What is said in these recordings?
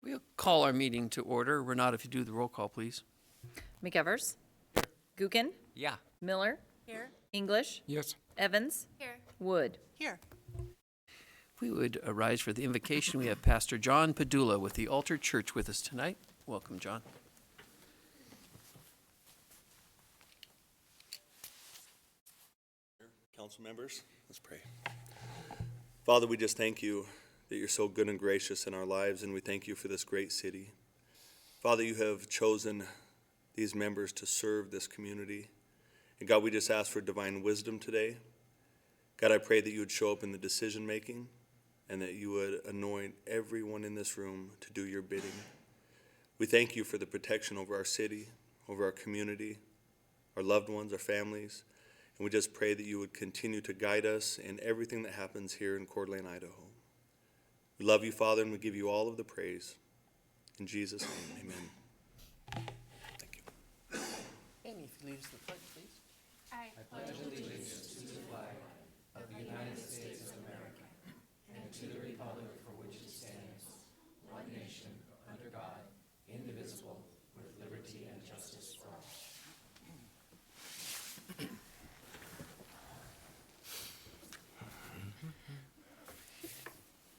We'll call our meeting to order. Renata, if you do the roll call, please. McEvers. Gookin. Yeah. Miller. Here. English. Yes. Evans. Here. Wood. Here. If we would rise for the invocation, we have Pastor John Padula with the Altar Church with us tonight. Welcome, John. Council members, let's pray. Father, we just thank you that you're so good and gracious in our lives, and we thank you for this great city. Father, you have chosen these members to serve this community. And God, we just ask for divine wisdom today. God, I pray that you would show up in the decision making and that you would anoint everyone in this room to do your bidding. We thank you for the protection over our city, over our community, our loved ones, our families. And we just pray that you would continue to guide us in everything that happens here in Coeur d'Alene, Idaho. We love you, Father, and we give you all of the praise. In Jesus' name, amen. Thank you. Amy, if you lead us to the pledge, please. I pledge allegiance to the flag of the United States of America and to the republic for which it stands, one nation, under God, indivisible, with liberty and justice for all.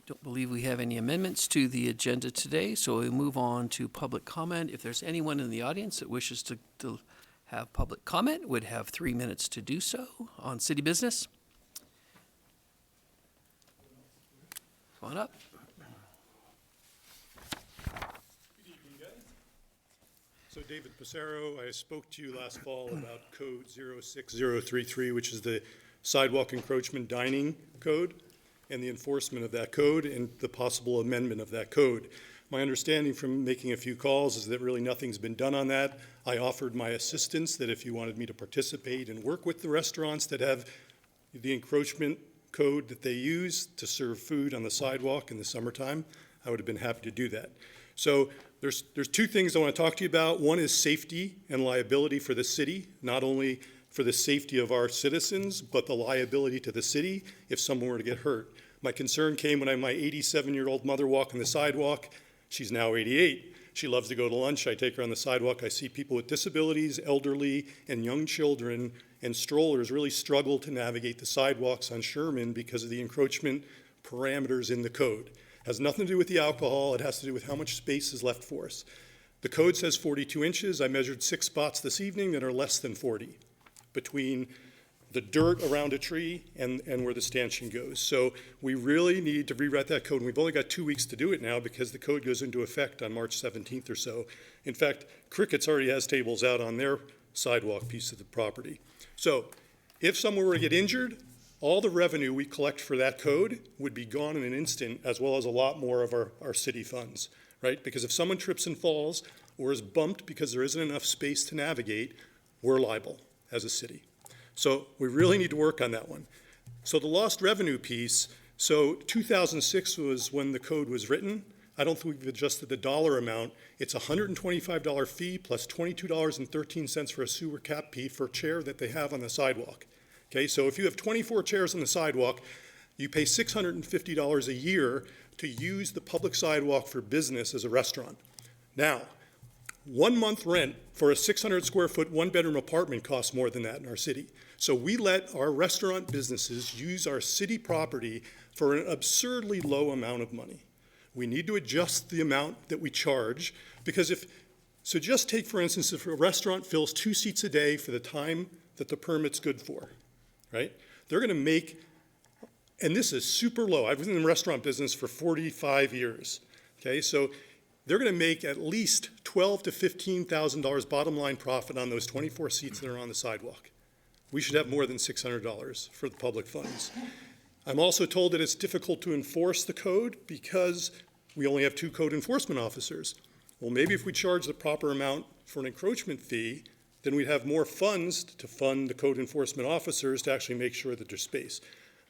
Don't believe we have any amendments to the agenda today, so we move on to public comment. If there's anyone in the audience that wishes to have public comment, would have 3 minutes to do so on city business. Come on up. Good evening, guys. So David Passero, I spoke to you last fall about code 06033, which is the sidewalk encroachment dining code, and the enforcement of that code and the possible amendment of that code. My understanding from making a few calls is that really nothing's been done on that. I offered my assistance that if you wanted me to participate and work with the restaurants that have the encroachment code that they use to serve food on the sidewalk in the summertime, I would have been happy to do that. So there's two things I want to talk to you about. One is safety and liability for the city, not only for the safety of our citizens, but the liability to the city if someone were to get hurt. My concern came when I had my 87-year-old mother walking the sidewalk. She's now 88. She loves to go to lunch. I take her on the sidewalk. I see people with disabilities, elderly, and young children and strollers really struggle to navigate the sidewalks on Sherman because of the encroachment parameters in the code. It has nothing to do with the alcohol. It has to do with how much space is left for us. The code says 42 inches. I measured 6 spots this evening that are less than 40 between the dirt around a tree and where the stanchion goes. So we really need to rewrite that code. And we've only got 2 weeks to do it now because the code goes into effect on March 17th or so. In fact, Cricket's already has tables out on their sidewalk piece of the property. So if someone were to get injured, all the revenue we collect for that code would be gone in an instant, as well as a lot more of our city funds, right? Because if someone trips and falls or is bumped because there isn't enough space to navigate, we're liable as a city. So we really need to work on that one. So the lost revenue piece, so 2006 was when the code was written. I don't think we've adjusted the dollar amount. It's a $125 fee plus $22.13 for a sewer cap fee for a chair that they have on the sidewalk. Okay, so if you have 24 chairs on the sidewalk, you pay $650 a year to use the public sidewalk for business as a restaurant. Now, 1 month rent for a 600 square foot, 1-bedroom apartment costs more than that in our city. So we let our restaurant businesses use our city property for an absurdly low amount of money. We need to adjust the amount that we charge because so just take, for instance, if a restaurant fills 2 seats a day for the time that the permit's good for, right? They're gonna make, and this is super low. I've been in the restaurant business for 45 years, okay? So they're gonna make at least $12,000 to $15,000 bottom line profit on those 24 seats that are on the sidewalk. We should have more than $600 for the public funds. I'm also told that it's difficult to enforce the code because we only have 2 code enforcement officers. Well, maybe if we charge the proper amount for an encroachment fee, then we'd have more funds to fund the code enforcement officers to actually make sure that there's space.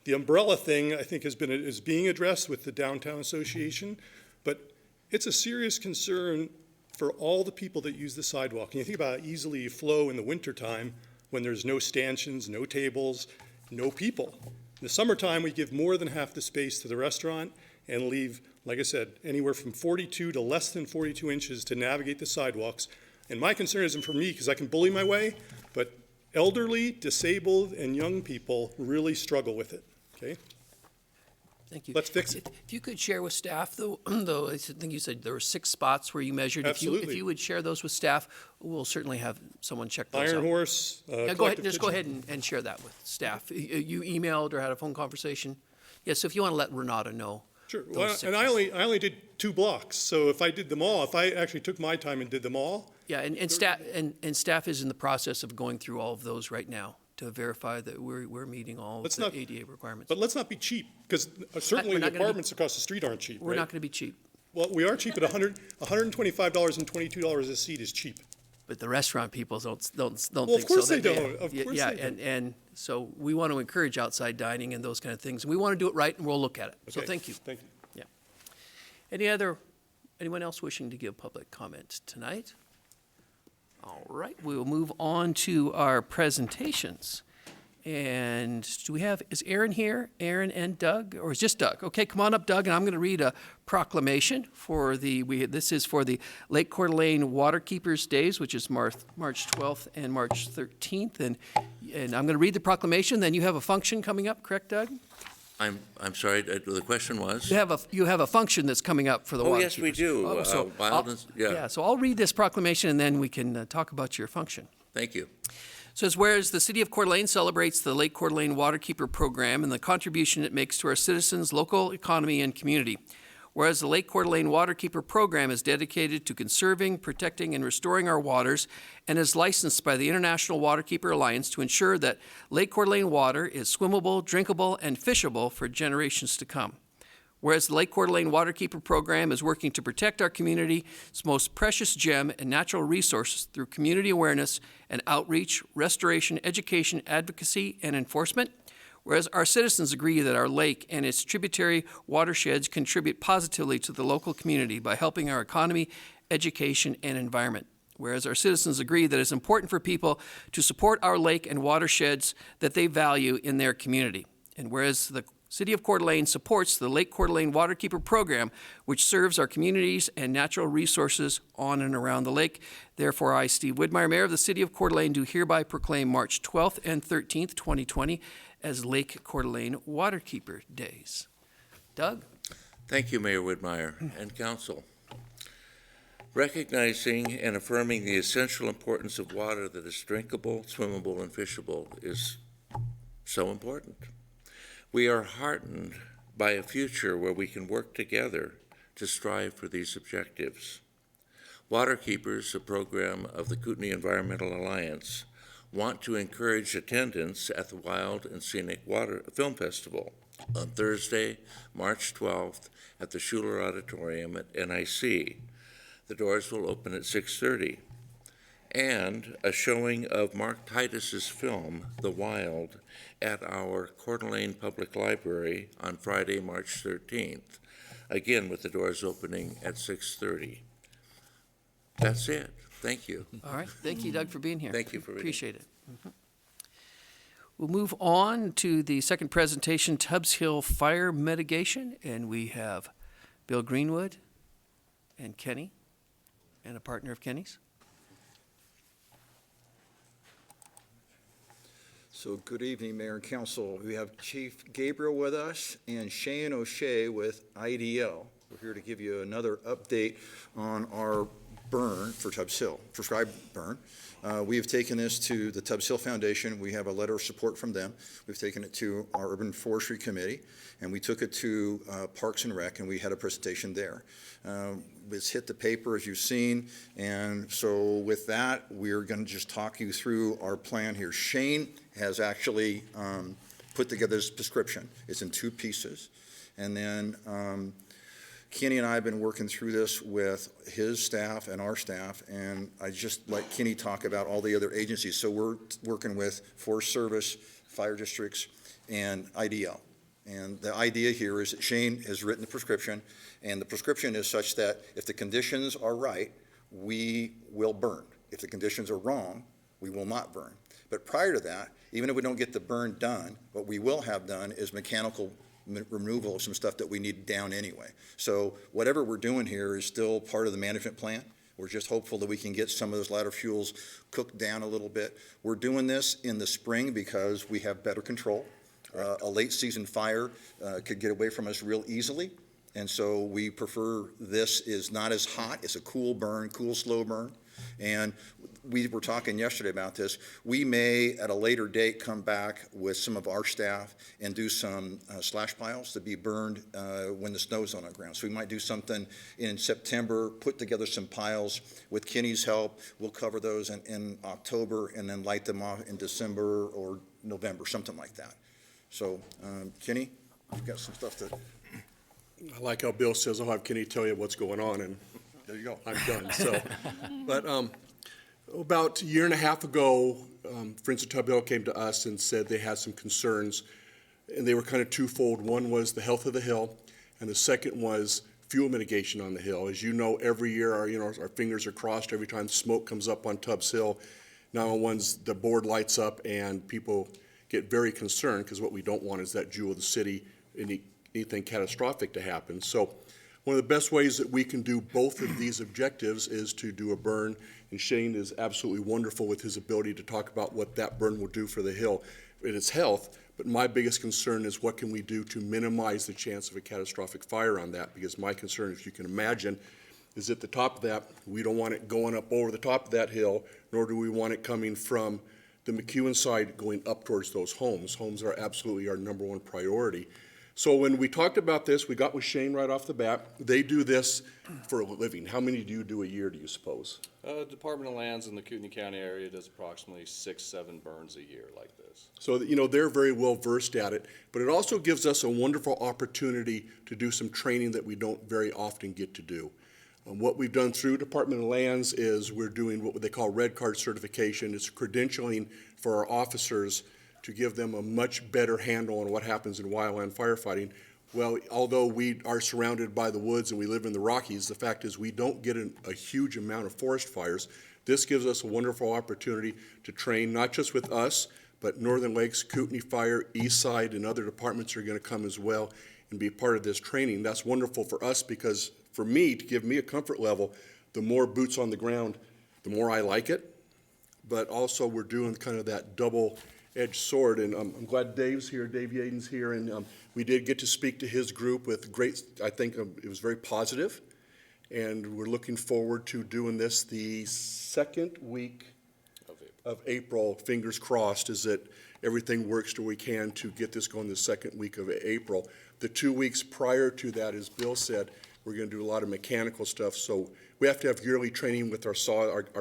The umbrella thing, I think, is being addressed with the Downtown Association, but it's a serious concern for all the people that use the sidewalk. And you think about how easily you flow in the wintertime when there's no stanchions, no tables, no people. In the summertime, we give more than half the space to the restaurant and leave like I said, anywhere from 42 to less than 42 inches to navigate the sidewalks. And my concern isn't for me, because I can bully my way, but elderly, disabled, and young people really struggle with it, okay? Thank you. Let's fix it. If you could share with staff, though, I think you said there were 6 spots where you measured. Absolutely. If you would share those with staff, we'll certainly have someone check those out. Iron Horse, Yeah, go ahead, Collective just go Kitchen. ahead and share that with staff. You emailed or had a phone conversation? Yes, if you want to let Renata know. Sure, those well, 6. and I only did 2 blocks, so if I did them all, if I actually took my time and did them all, Yeah, and staff is in the process of going through all of those right now to verify that we're meeting all of Let's the not- ADA requirements. but let's not be cheap, because certainly We're the not gonna be- apartments across the street aren't cheap, We're right? not going to be cheap, Well, we are cheap at $125 and $22 a seat is cheap. but the restaurant people don't think so. Well, of course they They- don't. Of course Yeah, they don't. and so we want to encourage outside dining and those kind of things. And we want to do it right, and we'll look at it. So Okay, thank you. Thank you. Anyone else wishing to give public comment tonight? All right, we will move on to our presentations. And do we have, is Aaron here? Aaron and Doug, or is just Doug? Okay, come on up, Doug, and I'm going to read a proclamation for this is for the Lake Coeur d'Alene Waterkeepers Days, which is March 12th and March 13th. And I'm going to read the proclamation, then you have a function coming up, correct, Doug? I'm sorry, the question was? You have a function that's coming up for the Oh, waterkeepers. yes, we do. Oh, so Wild I'll- and- yeah. So I'll read this proclamation, and then we can talk about your function. Thank you. Says, whereas the City of Coeur d'Alene celebrates the Lake Coeur d'Alene Waterkeeper Program and the contribution it makes to our citizens, local economy, and community. Whereas the Lake Coeur d'Alene Waterkeeper Program is dedicated to conserving, protecting, and restoring our waters and is licensed by the International Waterkeeper Alliance to ensure that Lake Coeur d'Alene water is swimmable, drinkable, and fishable for generations to come. Whereas the Lake Coeur d'Alene Waterkeeper Program is working to protect our community's most precious gem and natural resources through community awareness and outreach, restoration, education, advocacy, and enforcement. Whereas our citizens agree that our lake and its tributary watersheds contribute positively to the local community by helping our economy, education, and environment. Whereas our citizens agree that it's important for people to support our lake and watersheds that they value in their community. And whereas the City of Coeur d'Alene supports the Lake Coeur d'Alene Waterkeeper Program, which serves our communities and natural resources on and around the lake. Therefore, I, Steve Widmeyer, Mayor of the City of Coeur d'Alene, do hereby proclaim March 12th and 13th, 2020, as Lake Coeur d'Alene Waterkeeper Days. Doug? Thank you, Mayor Widmeyer and Council. Recognizing and affirming the essential importance of water that is drinkable, swimmable, and fishable is so important. We are heartened by a future where we can work together to strive for these objectives. Waterkeepers, a program of the Kootenai Environmental Alliance, want to encourage attendance at the Wild and Scenic Water Film Festival on Thursday, March 12th at the Schuler Auditorium at NIC. The doors will open at 6:30. And a showing of Mark Titus's film, The Wild, at our Coeur d'Alene Public Library on Friday, March 13th, again with the doors opening at 6:30. That's it. Thank you. All right. Thank you, Doug, for being here. Thank you for being here. Appreciate it. We'll move on to the second presentation, Tubbs Hill Fire Mitigation, and we have Bill Greenwood and Kenny, and a partner of Kenny's. So good evening, Mayor and Council. We have Chief Gabriel with us and Shane O'Shea with IDL. We're here to give you another update on our burn for Tubbs Hill, prescribed burn. We have taken this to the Tubbs Hill Foundation. We have a letter of support from them. We've taken it to our Urban Forestry Committee, and we took it to Parks and Rec, and we had a presentation there. It's hit the paper, as you've seen, and so with that, we're going to just talk you through our plan here. Shane has actually put together this prescription. It's in 2 pieces, and then Kenny and I have been working through this with his staff and our staff, and I just let Kenny talk about all the other agencies. So we're working with Forest Service, fire districts, and IDL. And the idea here is that Shane has written the prescription, and the prescription is such that if the conditions are right, we will burn. If the conditions are wrong, we will not burn. But prior to that, even if we don't get the burn done, what we will have done is mechanical removal of some stuff that we need down anyway. So whatever we're doing here is still part of the management plan. We're just hopeful that we can get some of those ladder fuels cooked down a little bit. We're doing this in the spring because we have better control. A late season fire could get away from us real easily. And so we prefer this is not as hot. It's a cool burn, cool, slow burn. And we were talking yesterday about this. We may, at a later date, come back with some of our staff and do some slash piles to be burned when the snow's on the ground. So we might do something in September, put together some piles with Kenny's help. We'll cover those in October and then light them off in December or November, something like that. So, Kenny, you've got some stuff to... I like how Bill says, I'll have Kenny tell you what's going on, and There you go. I'm done. So, but about a year and a half ago, Friends of Tub Hill came to us and said they had some concerns, and they were kind of twofold. One was the health of the hill, and the second was fuel mitigation on the hill. As you know, every year our fingers are crossed every time smoke comes up on Tubbs Hill. Now, once the board lights up and people get very concerned, because what we don't want is that jewel of the city, anything catastrophic to happen. So one of the best ways that we can do both of these objectives is to do a burn, and Shane is absolutely wonderful with his ability to talk about what that burn will do for the hill and its health. But my biggest concern is what can we do to minimize the chance of a catastrophic fire on that, because my concern, if you can imagine, is at the top of that, we don't want it going up over the top of that hill, nor do we want it coming from the McEwen side going up towards those homes. Homes are absolutely our number one priority. So when we talked about this, we got with Shane right off the bat. They do this for a living. How many do you do a year, do you suppose? Department of Lands in the Kootenai County area does approximately 6-7 burns a year like this. So, they're very well versed at it, but it also gives us a wonderful opportunity to do some training that we don't very often get to do. What we've done through Department of Lands is we're doing what they call red card certification. It's credentialing for our officers to give them a much better handle on what happens in wildland firefighting. Well, although we are surrounded by the woods and we live in the Rockies, the fact is we don't get a huge amount of forest fires. This gives us a wonderful opportunity to train not just with us, but Northern Lakes, Kootenai Fire, East Side, and other departments are going to come as well and be part of this training. That's wonderful for us because for me, to give me a comfort level, the more boots on the ground, the more I like it. But also we're doing kind of that double-edged sword, and I'm glad Dave's here, Dave Yaden's here, and we did get to speak to his group with great, I think it was very positive, and we're looking forward to doing this the second week of April. Fingers crossed is that everything works to we can to get this going the second week of April. The 2 weeks prior to that, as Bill said, we're going to do a lot of mechanical stuff, so we have to have yearly training with our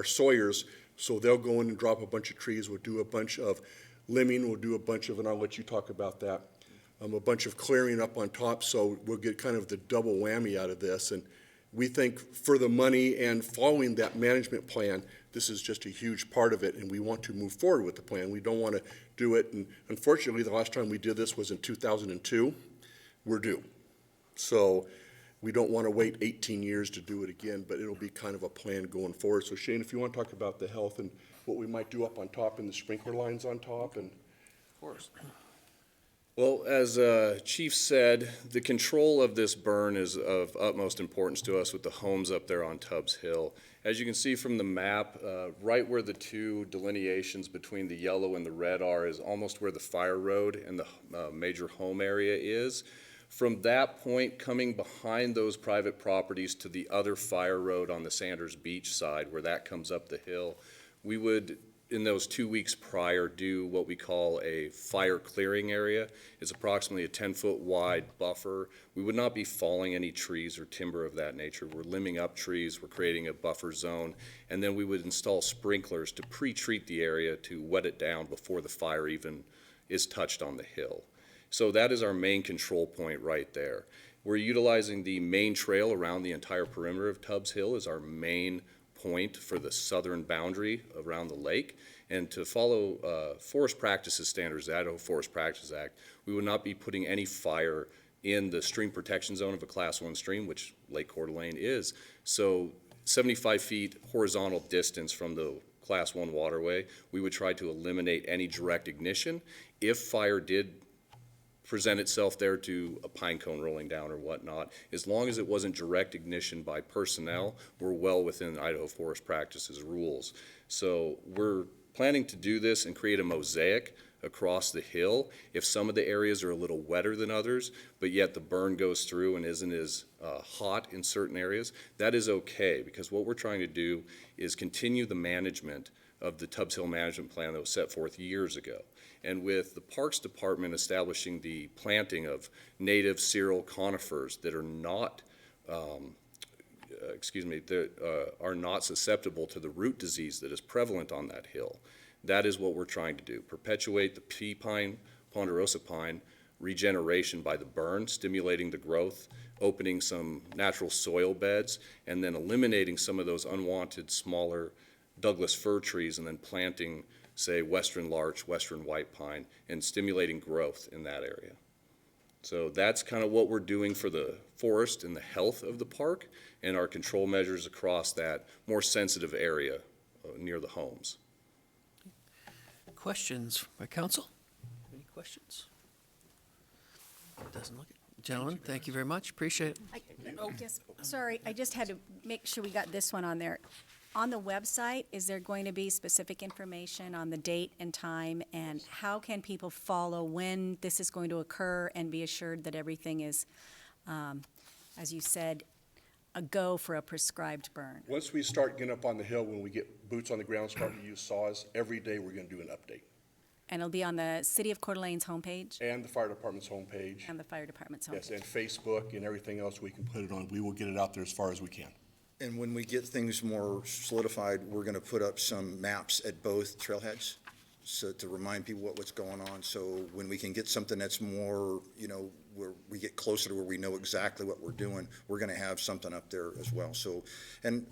sawyers, so they'll go in and drop a bunch of trees. We'll do a bunch of limbing, we'll do a bunch of, and I'll let you talk about that, a bunch of clearing up on top, so we'll get kind of the double whammy out of this. And we think for the money and following that management plan, this is just a huge part of it, and we want to move forward with the plan. We don't want to do it, and unfortunately, the last time we did this was in 2002. We're due. So we don't want to wait 18 years to do it again, but it'll be kind of a plan going forward. So Shane, if you want to talk about the health and what we might do up on top and the sprinkler lines on top, and Of course. Well, as Chief said, the control of this burn is of utmost importance to us with the homes up there on Tubbs Hill. As you can see from the map, right where the two delineations between the yellow and the red are is almost where the fire road and the major home area is. From that point, coming behind those private properties to the other fire road on the Sanders Beach side, where that comes up the hill, we would, in those 2 weeks prior, do what we call a fire clearing area. It's approximately a 10-foot wide buffer. We would not be falling any trees or timber of that nature. We're limbing up trees, we're creating a buffer zone, and then we would install sprinklers to pre-treat the area to wet it down before the fire even is touched on the hill. So that is our main control point right there. We're utilizing the main trail around the entire perimeter of Tubbs Hill as our main point for the southern boundary around the lake. And to follow forest practices standards, the Idaho Forest Practices Act, we would not be putting any fire in the stream protection zone of a Class 1 stream, which Lake Coeur d'Alene is. So 75 feet horizontal distance from the Class 1 waterway, we would try to eliminate any direct ignition. If fire did present itself there to a pine cone rolling down or whatnot. As long as it wasn't direct ignition by personnel, we're well within Idaho Forest Practices rules. So we're planning to do this and create a mosaic across the hill if some of the areas are a little wetter than others, but yet the burn goes through and isn't as hot in certain areas. That is okay, because what we're trying to do is continue the management of the Tubbs Hill Management Plan that was set forth years ago. And with the Parks Department establishing the planting of native cereal conifers that are not that are not susceptible to the root disease that is prevalent on that hill. That is what we're trying to do, perpetuate the pea pine, ponderosa pine, regeneration by the burn, stimulating the growth, opening some natural soil beds, and then eliminating some of those unwanted smaller Douglas fir trees, and then planting, say, western larch, western white pine, and stimulating growth in that area. So that's kind of what we're doing for the forest and the health of the park, and our control measures across that more sensitive area near the homes. Questions by council? Any questions? Doesn't look it. Gentlemen, thank you very much. Appreciate it. Yes, sorry, I just had to make sure we got this one on there. On the website, is there going to be specific information on the date and time, and how can people follow when this is going to occur and be assured that everything is, as you said, a go for a prescribed burn? Once we start getting up on the hill, when we get boots on the ground, starting to use saws, every day we're going to do an update. And it'll be on the City of Coeur d'Alene's homepage And the fire department's homepage. and the fire department's Yes, homepage. and Facebook and everything else we can put it on. We will get it out there as far as we can. And when we get things more solidified, we're going to put up some maps at both trailheads, so to remind people what's going on. So when we can get something that's more, where we get closer to where we know exactly what we're doing, we're going to have something up there as well. So, and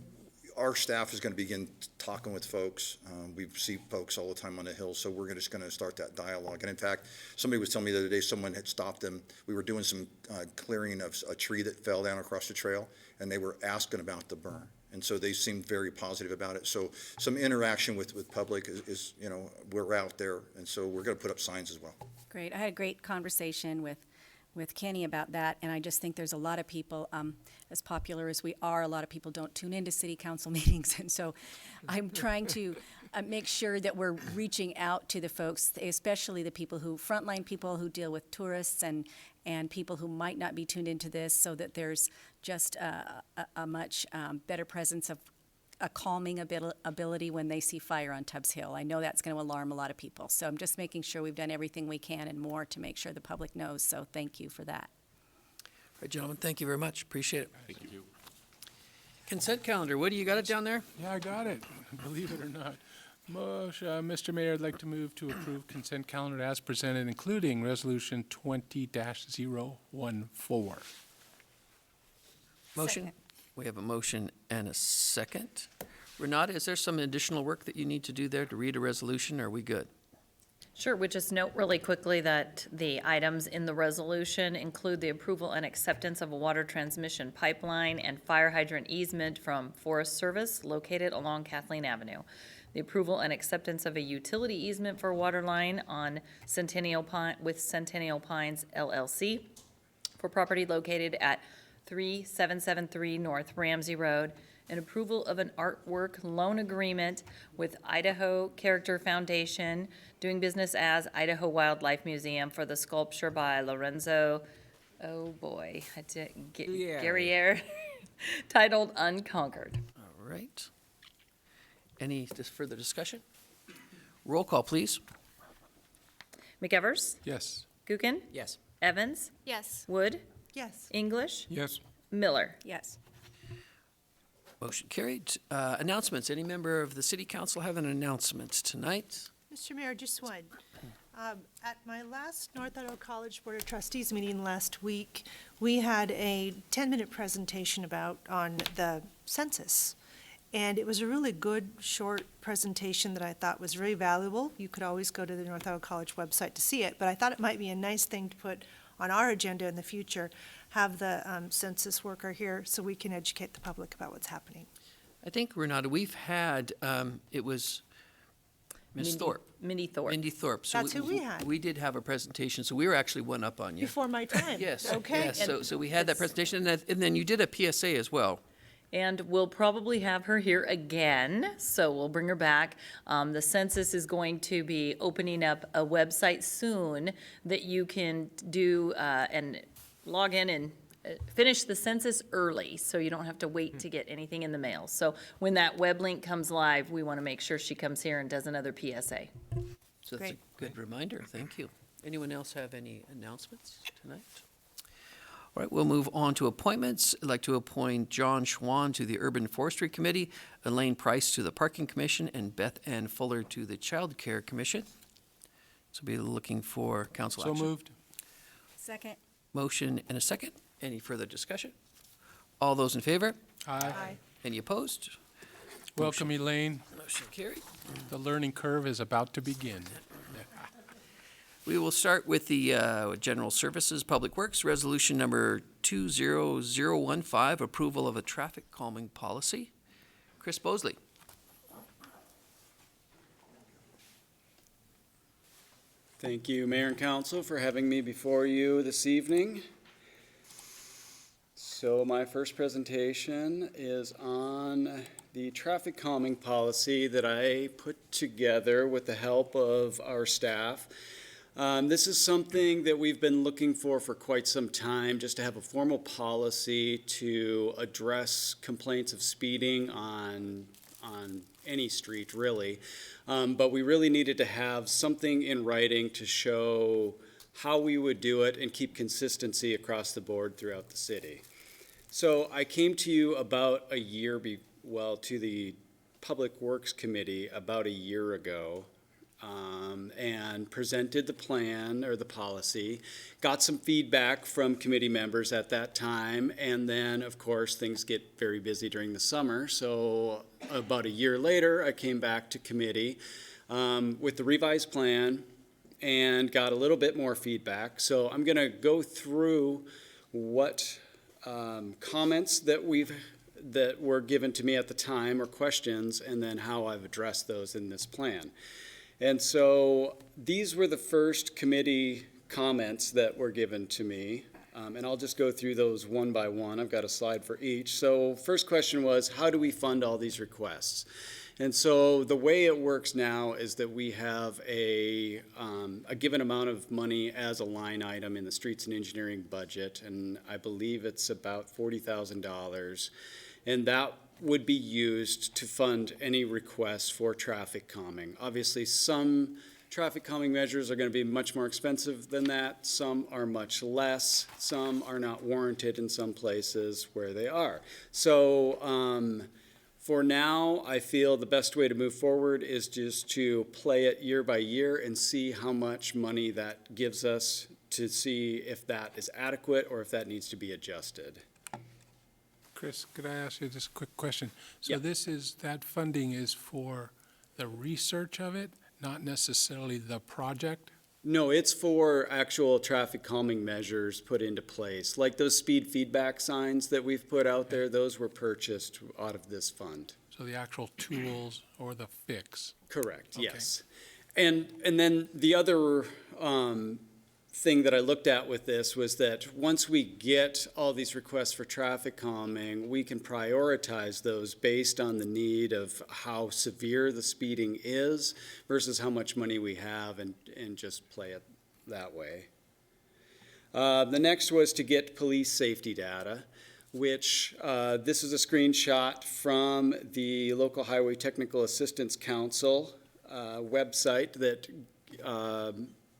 our staff is going to begin talking with folks. We see folks all the time on the hill, so we're just going to start that dialogue. And in fact, somebody was telling me the other day, someone had stopped them. We were doing some clearing of a tree that fell down across the trail, and they were asking about the burn. And so they seemed very positive about it. So some interaction with public is, we're out there, and so we're going to put up signs as well. Great. I had a great conversation with Kenny about that, and I just think there's a lot of people, as popular as we are, a lot of people don't tune into city council meetings, and so I'm trying to make sure that we're reaching out to the folks, especially the people frontline people who deal with tourists and people who might not be tuned into this, so that there's just a much better presence of a calming ability when they see fire on Tubbs Hill. I know that's going to alarm a lot of people. So I'm just making sure we've done everything we can and more to make sure the public knows. So thank you for that. All right, gentlemen, thank you very much. Appreciate it. Thank you. Consent calendar. Woody, you got it down there? Yeah, I got it, believe it or not. Mr. Mayor, I'd like to move to approve consent calendar as presented, including Resolution 20-014. Motion? Second. We have a motion and a second. Renata, is there some additional work that you need to do there to read a resolution, or are we good? Sure, we just note really quickly that the items in the resolution include the approval and acceptance of a water transmission pipeline and fire hydrant easement from Forest Service located along Kathleen Avenue. The approval and acceptance of a utility easement for a water line on Centennial Pine, with Centennial Pines LLC for property located at 3773 North Ramsey Road, and approval of an artwork loan agreement with Idaho Character Foundation, doing business as Idaho Wildlife Museum, for the sculpture by Lorenzo, Guerriere, titled Unconquered. All right. Any further discussion? Roll call, please. McEvers? Yes. Gookin? Yes. Evans? Yes. Wood? Yes. English? Yes. Miller? Yes. Motion carried. Announcements. Any member of the city council have an announcement tonight? Mr. Mayor, just one. At my last North Idaho College Board of Trustees meeting last week, we had a 10-minute presentation on the census. And it was a really good, short presentation that I thought was very valuable. You could always go to the North Idaho College website to see it, but I thought it might be a nice thing to put on our agenda in the future, have the census worker here so we can educate the public about what's happening. I think, Renata, we've had, it was Ms. Mindy. Thorpe. Mindy Thorpe. Mindy Thorpe. So That's who we had. We did have a presentation, so we were actually one up on you. Before my time. Yes. Okay. Yes, so we had that presentation, and then you did a PSA as well. And we'll probably have her here again, so we'll bring her back. The census is going to be opening up a website soon that you can do and log in and finish the census early, so you don't have to wait to get anything in the mail. So when that web link comes live, we want to make sure she comes here and does another PSA. So that's a Great. good reminder, thank you. Anyone else have any announcements tonight? All right, we'll move on to appointments. I'd like to appoint John Schwan to the Urban Forestry Committee, Elaine Price to the Parking Commission, and Beth Ann Fuller to the Child Care Commission. So be looking for council So action. moved. Second. Motion and a second. Any further discussion? All those in favor? Aye. Any opposed? Welcome, Elaine. Motion carried. The learning curve is about to begin. We will start with the General Services, Public Works, Resolution Number 20015, approval of a traffic calming policy. Chris Bosley. Thank you, Mayor and Council, for having me before you this evening. So my first presentation is on the traffic calming policy that I put together with the help of our staff. This is something that we've been looking for quite some time, just to have a formal policy to address complaints of speeding on any street, really. But we really needed to have something in writing to show how we would do it and keep consistency across the board throughout the city. So I came to you about a year, to the Public Works Committee about a year ago, and presented the plan or the policy, got some feedback from committee members at that time, and then, of course, things get very busy during the summer. So about a year later, I came back to committee with the revised plan and got a little bit more feedback. So I'm going to go through what comments that were given to me at the time, or questions, and then how I've addressed those in this plan. And so these were the first committee comments that were given to me, and I'll just go through those one by one. I've got a slide for each. So first question was, how do we fund all these requests? And so the way it works now is that we have a given amount of money as a line item in the streets and engineering budget, and I believe it's about $40,000, and that would be used to fund any requests for traffic calming. Obviously, some traffic calming measures are going to be much more expensive than that. Some are much less. Some are not warranted in some places where they are. So for now, I feel the best way to move forward is just to play it year by year and see how much money that gives us, to see if that is adequate or if that needs to be adjusted. Chris, could I ask you just a quick question? So Yeah. that funding is for the research of it, not necessarily the project? No, it's for actual traffic calming measures put into place. Like those speed feedback signs that we've put out there, those were purchased out of this fund. So the actual tools or the fix? Correct, Okay. yes. And then the other thing that I looked at with this was that once we get all these requests for traffic calming, we can prioritize those based on the need of how severe the speeding is versus how much money we have, and just play it that way. The next was to get police safety data, which this is a screenshot from the local Highway Technical Assistance Council website that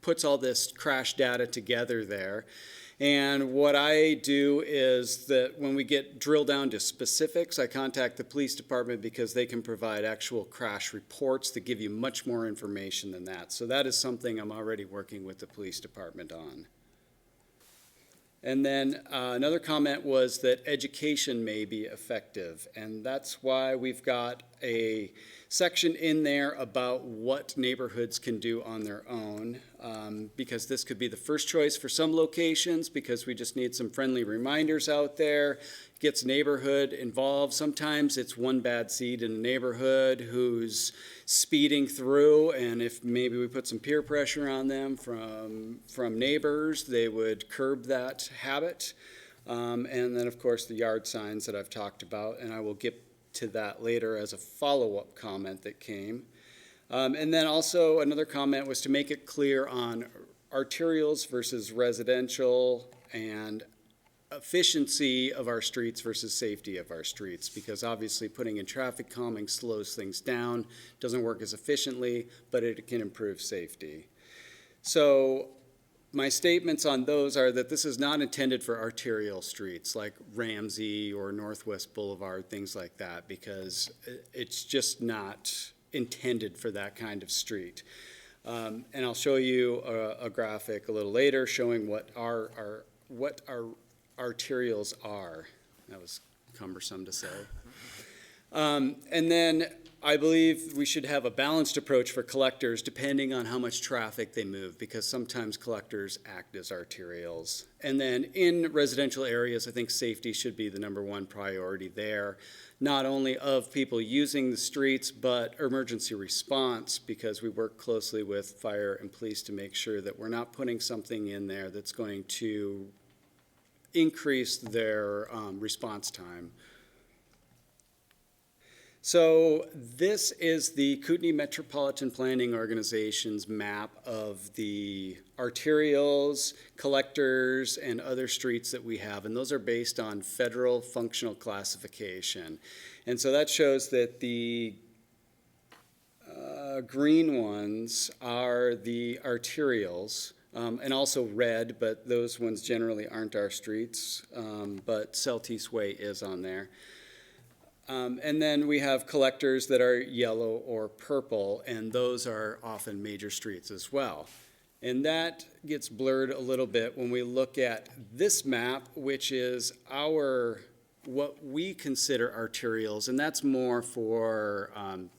puts all this crash data together there. And what I do is that when we get drilled down to specifics, I contact the police department because they can provide actual crash reports that give you much more information than that. So that is something I'm already working with the police department on. And then another comment was that education may be effective, and that's why we've got a section in there about what neighborhoods can do on their own, because this could be the first choice for some locations, because we just need some friendly reminders out there. Gets neighborhood involved. Sometimes it's one bad seed in a neighborhood who's speeding through, and if maybe we put some peer pressure on them from neighbors, they would curb that habit. And then, of course, the yard signs that I've talked about, and I will get to that later as a follow-up comment that came. And then also another comment was to make it clear on arterials versus residential and efficiency of our streets versus safety of our streets, because obviously putting in traffic calming slows things down, doesn't work as efficiently, but it can improve safety. So my statements on those are that this is not intended for arterial streets like Ramsey or Northwest Boulevard, things like that, because it's just not intended for that kind of street. And I'll show you a graphic a little later showing what our arterials are. That was cumbersome to say. And then I believe we should have a balanced approach for collectors depending on how much traffic they move, because sometimes collectors act as arterials. And then in residential areas, I think safety should be the #1 priority there, not only of people using the streets, but emergency response, because we work closely with fire and police to make sure that we're not putting something in there that's going to increase their response time. So this is the Kootenai Metropolitan Planning Organization's map of the arterials, collectors, and other streets that we have, and those are based on federal functional classification. And so that shows that the green ones are the arterials, and also red, but those ones generally aren't our streets, but Celtice Way is on there. And then we have collectors that are yellow or purple, and those are often major streets as well. And that gets blurred a little bit when we look at this map, which is what we consider arterials, and that's more for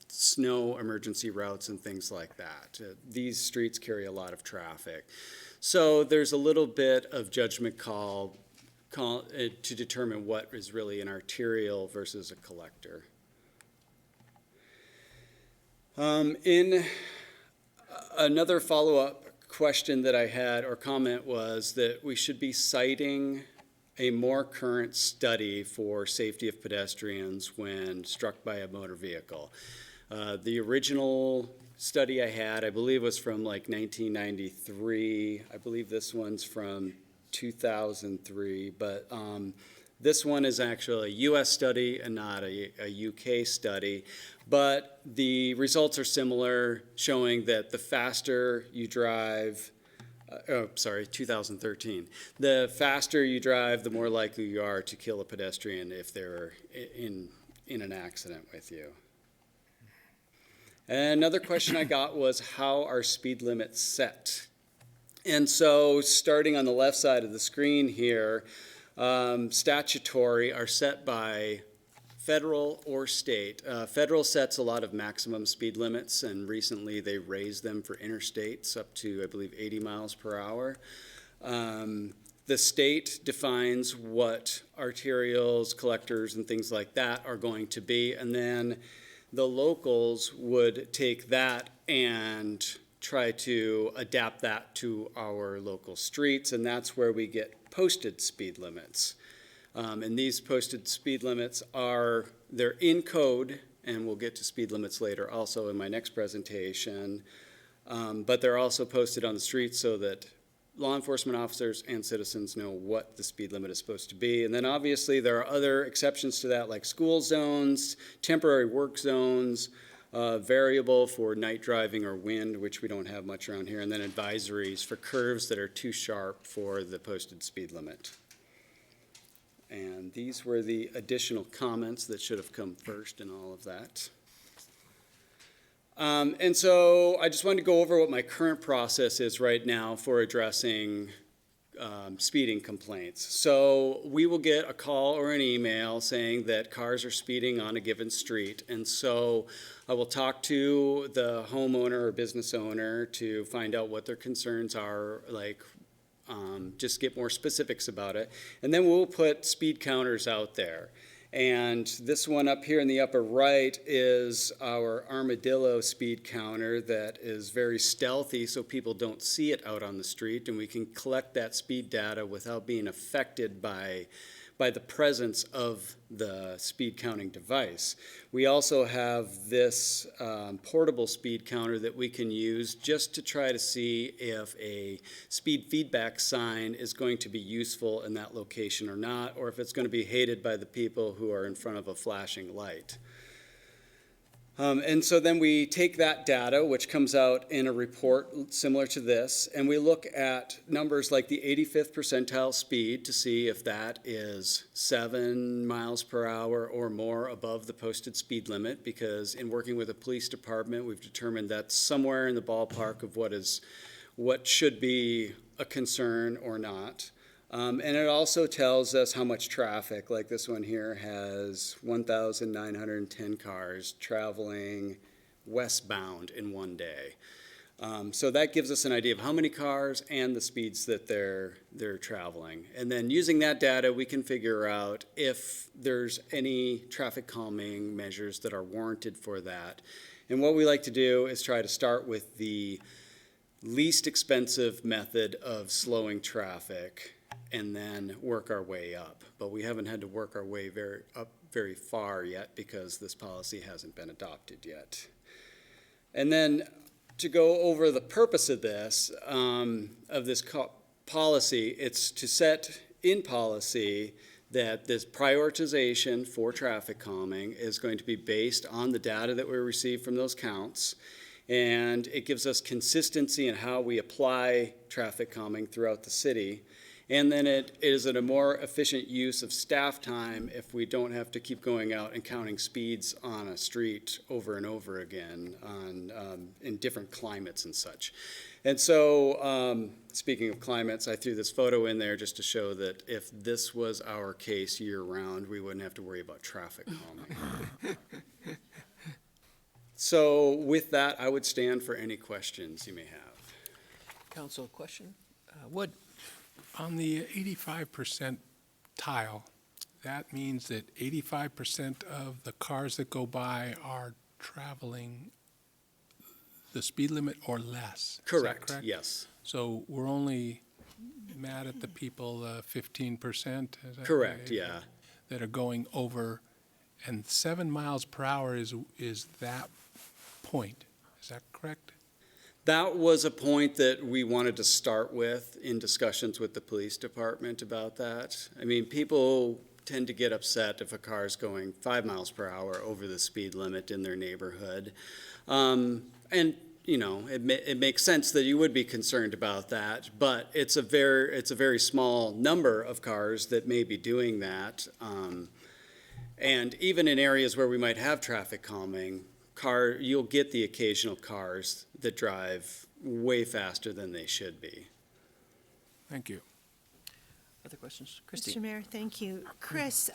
snow emergency routes and things like that. These streets carry a lot of traffic. So there's a little bit of judgment call to determine what is really an arterial versus a collector. In another follow-up question that I had or comment was that we should be citing a more current study for safety of pedestrians when struck by a motor vehicle. The original study I had, I believe, was from like 1993. I believe this one's from 2003, but this one is actually a U.S. study and not a U.K. study, but the results are similar, showing that the faster you drive, 2013, the faster you drive, the more likely you are to kill a pedestrian if they're in an accident with you. And another question I got was, how are speed limits set? And so starting on the left side of the screen here, statutory are set by federal or state. Federal sets a lot of maximum speed limits, and recently they raised them for interstates up to, I believe, 80 miles per hour. The state defines what arterials, collectors, and things like that are going to be, and then the locals would take that and try to adapt that to our local streets, and that's where we get posted speed limits. And these posted speed limits they're in code, and we'll get to speed limits later also in my next presentation, but they're also posted on the streets so that law enforcement officers and citizens know what the speed limit is supposed to be. And then obviously there are other exceptions to that, like school zones, temporary work zones, variable for night driving or wind, which we don't have much around here, and then advisories for curves that are too sharp for the posted speed limit. And these were the additional comments that should have come first in all of that. And so I just wanted to go over what my current process is right now for addressing speeding complaints. So we will get a call or an email saying that cars are speeding on a given street. And so I will talk to the homeowner or business owner to find out what their concerns are, like just get more specifics about it. And then we'll put speed counters out there. And this one up here in the upper right is our armadillo speed counter that is very stealthy so people don't see it out on the street, and we can collect that speed data without being affected by the presence of the speed counting device. We also have this portable speed counter that we can use just to try to see if a speed feedback sign is going to be useful in that location or not, or if it's going to be hated by the people who are in front of a flashing light. And so then we take that data, which comes out in a report similar to this, and we look at numbers like the 85th percentile speed to see if that is 7 miles per hour or more above the posted speed limit, because in working with the police department, we've determined that's somewhere in the ballpark of what should be a concern or not. And it also tells us how much traffic, like this one here has 1,910 cars traveling westbound in one day. So that gives us an idea of how many cars and the speeds that they're traveling. And then using that data, we can figure out if there's any traffic calming measures that are warranted for that. And what we like to do is try to start with the least expensive method of slowing traffic and then work our way up. But we haven't had to work our way very far yet because this policy hasn't been adopted yet. And then to go over the purpose of this policy, it's to set in policy that this prioritization for traffic calming is going to be based on the data that we receive from those counts. And it gives us consistency in how we apply traffic calming throughout the city. And then it is at a more efficient use of staff time if we don't have to keep going out and counting speeds on a street over and over again in different climates and such. And so, speaking of climates, I threw this photo in there just to show that if this was our case year-round, we wouldn't have to worry about traffic calming. So with that, I would stand for any questions you may have. Council, question? On the 85% tile, that means that 85% of the cars that go by are traveling the speed limit or less. Correct, yes. So we're only mad at the people, 15%? Correct, yeah. That are going over, and 7 miles per hour is that point. Is that correct? That was a point that we wanted to start with in discussions with the police department about that. I mean, people tend to get upset if a car is going 5 miles per hour over the speed limit in their neighborhood. And, you know, it makes sense that you would be concerned about that, but it's a very small number of cars that may be doing that. And even in areas where we might have traffic calming, you'll get the occasional cars that drive way faster than they should be. Thank you. Other questions? Mr. Christine? Mayor, thank you. Chris,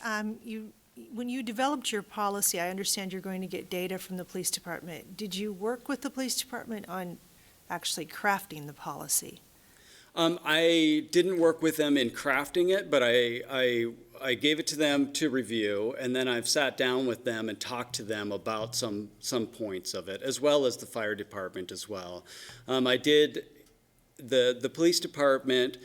when you developed your policy, I understand you're going to get data from the police department. Did you work with the police department on actually crafting the policy? I didn't work with them in crafting it, but I gave it to them to review, and then I've sat down with them and talked to them about some points of it, as well as the fire department as well. The police department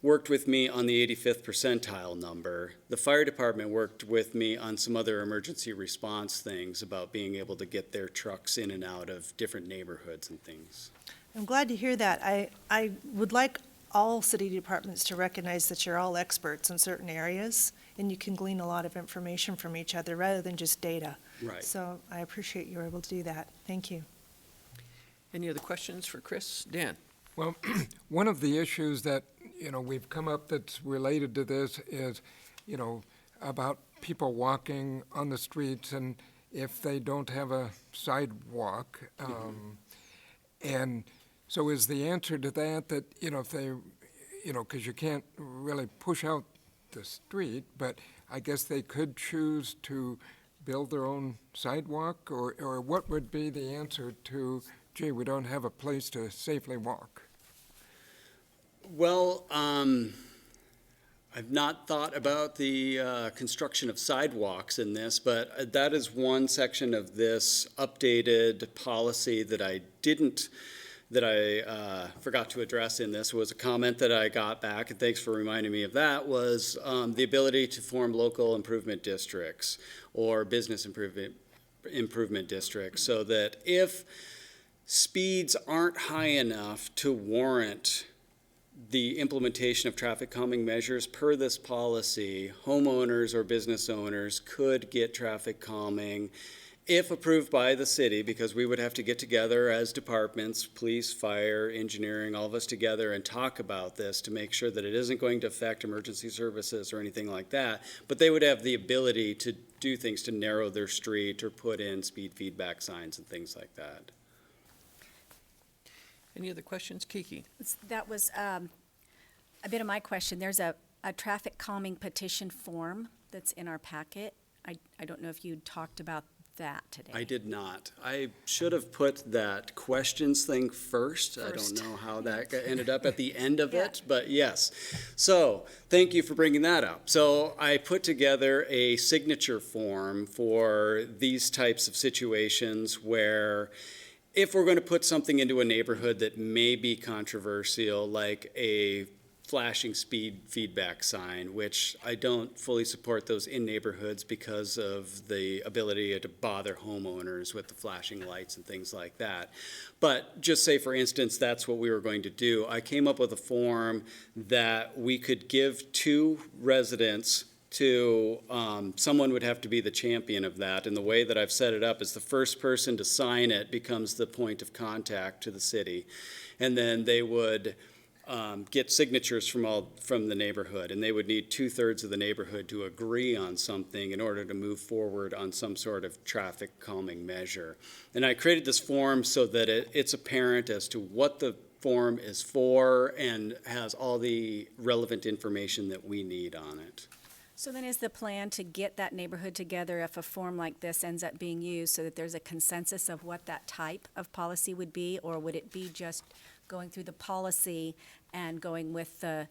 worked with me on the 85th percentile number. The fire department worked with me on some other emergency response things about being able to get their trucks in and out of different neighborhoods and things. I'm glad to hear that. I would like all city departments to recognize that you're all experts in certain areas, and you can glean a lot of information from each other rather than just data. Right. So I appreciate you were able to do that. Thank you. Any other questions for Chris? Dan? Well, one of the issues that, we've come up that's related to this is, about people walking on the streets and if they don't have a sidewalk. And so is the answer to that, if because you can't really push out the street, but I guess they could choose to build their own sidewalk, or what would be the answer to, gee, we don't have a place to safely walk? Well, I've not thought about the construction of sidewalks in this, but that is one section of this updated policy that I forgot to address in this. Was a comment that I got back, and thanks for reminding me of that, was the ability to form local improvement districts or business improvement districts, so that if speeds aren't high enough to warrant the implementation of traffic calming measures per this policy, homeowners or business owners could get traffic calming if approved by the city, because we would have to get together as departments, police, fire, engineering, all of us together and talk about this to make sure that it isn't going to affect emergency services or anything like that. But they would have the ability to do things to narrow their street or put in speed feedback signs and things like that. Any other questions? Kiki? That was a bit of my question. There's a traffic calming petition form that's in our packet. I don't know if you talked about that today. I did not. I should have put that questions thing first. I don't know how that ended up at the end of it, but yes. So thank you for bringing that up. So I put together a signature form for these types of situations where if we're going to put something into a neighborhood that may be controversial, like a flashing speed feedback sign, which I don't fully support those in neighborhoods because of the ability to bother homeowners with the flashing lights and things like that. But just say, for instance, that's what we were going to do. I came up with a form that we could give to residents to, someone would have to be the champion of that. And the way that I've set it up is the first person to sign it becomes the point of contact to the city. And then they would get signatures from the neighborhood, and they would need 2/3 of the neighborhood to agree on something in order to move forward on some sort of traffic calming measure. And I created this form so that it's apparent as to what the form is for and has all the relevant information that we need on it. So then is the plan to get that neighborhood together if a form like this ends up being used so that there's a consensus of what that type of policy would be, or would it be just going through the policy and going with the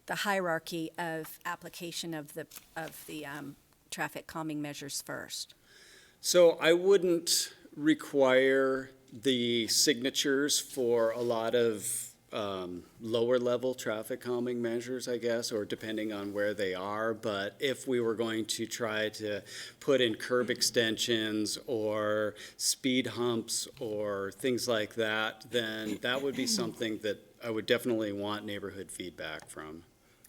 hierarchy of application of the traffic calming measures first? So I wouldn't require the signatures for a lot of lower level traffic calming measures, I guess, or depending on where they are. But if we were going to try to put in curb extensions or speed humps or things like that, then that would be something that I would definitely want neighborhood feedback from.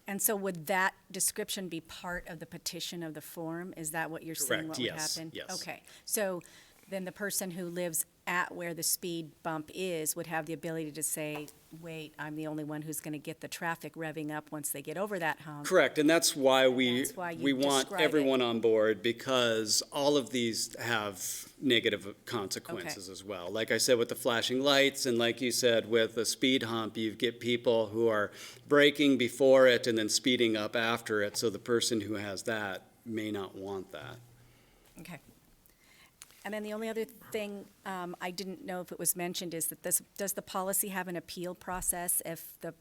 And so would that description be part of the petition of the form? Is that what you're saying? Correct, What would yes, happen? yes. Okay, so then the person who lives at where the speed bump is would have the ability to say, wait, I'm the only one who's going to get the traffic revving up once they get over that hump. Correct, and that's why we you want describe it. everyone on board, because all of these have negative consequences as well. Like I said, with the flashing lights, and like you said, with the speed hump, you get people who are braking before it and then speeding up after it, so the person who has that may not want that. Okay. And then the only other thing I didn't know if it was mentioned is that does the policy have an appeal process if the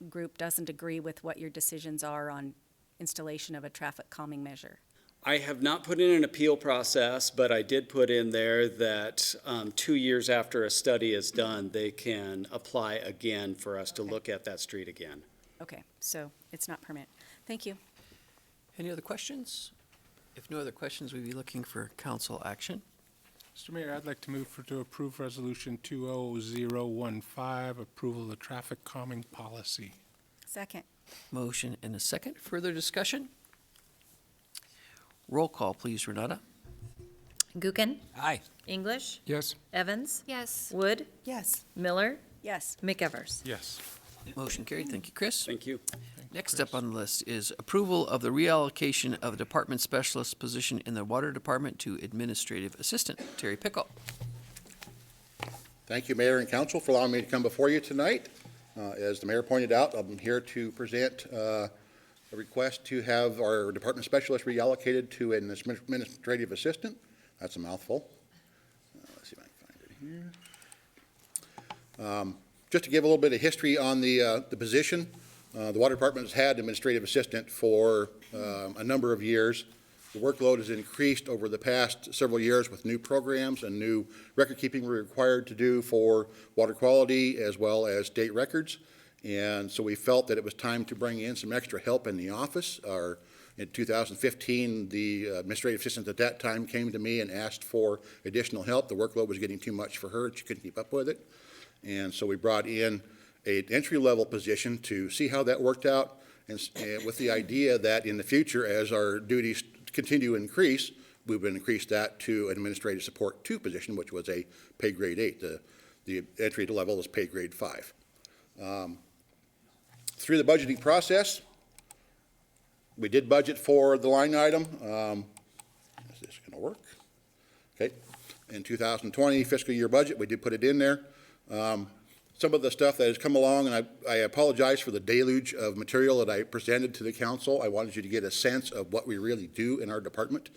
group doesn't agree with what your decisions are on installation of a traffic calming measure? I have not put in an appeal process, but I did put in there that 2 years after a study is done, they can apply again for us to look at that street again. Okay, so it's not permanent. Thank you. Any other questions? If no other questions, we'd be looking for council action. Mr. Mayor, I'd like to move to approve Resolution 20015, approval of the traffic calming policy. Second. Motion and a second. Further discussion? Roll call, please, Renata. Gookin? Aye. English? Yes? Evans? Yes. Wood? Yes. Miller? Yes. McEvers? Yes. Motion carried. Thank you, Chris. Thank you. Next up on the list is approval of the reallocation of a department specialist position in the Water Department to Administrative Assistant. Terry Pickle. Thank you, Mayor and Council, for allowing me to come before you tonight. As the mayor pointed out, I'm here to present a request to have our department specialist reallocated to an administrative assistant. That's a mouthful. Let's see if I can find it here. Just to give a little bit of history on the position, the water department has had an administrative assistant for a number of years. The workload has increased over the past several years with new programs and new record keeping we're required to do for water quality as well as state records. And so we felt that it was time to bring in some extra help in the office. In 2015, the administrative assistant at that time came to me and asked for additional help. The workload was getting too much for her. She couldn't keep up with it. And so we brought in an entry-level position to see how that worked out, and with the idea that in the future, as our duties continue to increase, we would increase that to an administrative support 2 position, which was a pay grade 8. The entry level is pay grade 5. Through the budgeting process, we did budget for the line item. Is this going to work? Okay. In 2020 fiscal year budget, we did put it in there. Some of the stuff that has come along, and I apologize for the deluge of material that I presented to the council. I wanted you to get a sense of what we really do in our department.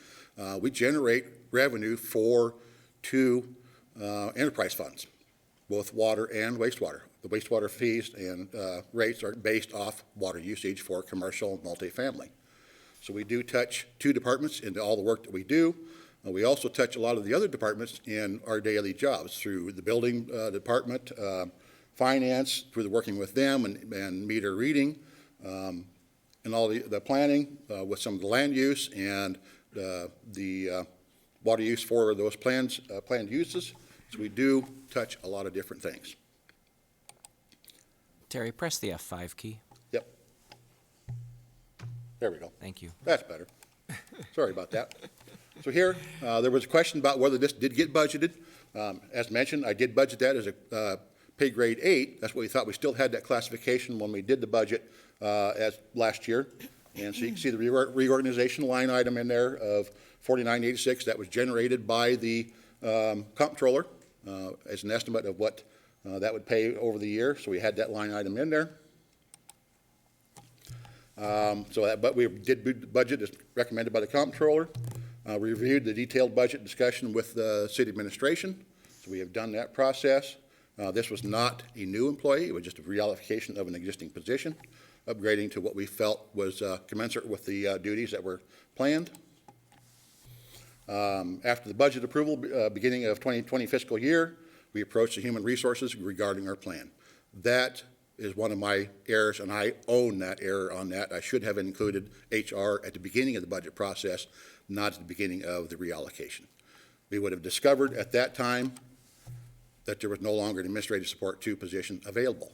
We generate revenue for 2 enterprise funds, both water and wastewater. The wastewater fees and rates are based off water usage for commercial and multifamily. So we do touch 2 departments into all the work that we do. We also touch a lot of the other departments in our daily jobs through the building department, finance, through the working with them and meter reading, and all the planning with some of the land use and the water use for those planned uses. So we do touch a lot of different things. Terry, press the F5 key. Yep. There we go. Thank you. That's better. Sorry about that. So here, there was a question about whether this did get budgeted. As mentioned, I did budget that as a pay grade 8. That's what we thought. We still had that classification when we did the budget as last year. And so you can see the reorganization line item in there of $49.86 that was generated by the comptroller as an estimate of what that would pay over the year. So we had that line item in there. But we did budget as recommended by the comptroller. We reviewed the detailed budget discussion with the city administration. So we have done that process. This was not a new employee. It was just a reallocation of an existing position, upgrading to what we felt was commensurate with the duties that were planned. After the budget approval, beginning of 2020 fiscal year, we approached the human resources regarding our plan. That is one of my errors, and I own that error on that. I should have included HR at the beginning of the budget process, not at the beginning of the reallocation. We would have discovered at that time that there was no longer an administrative support 2 position available.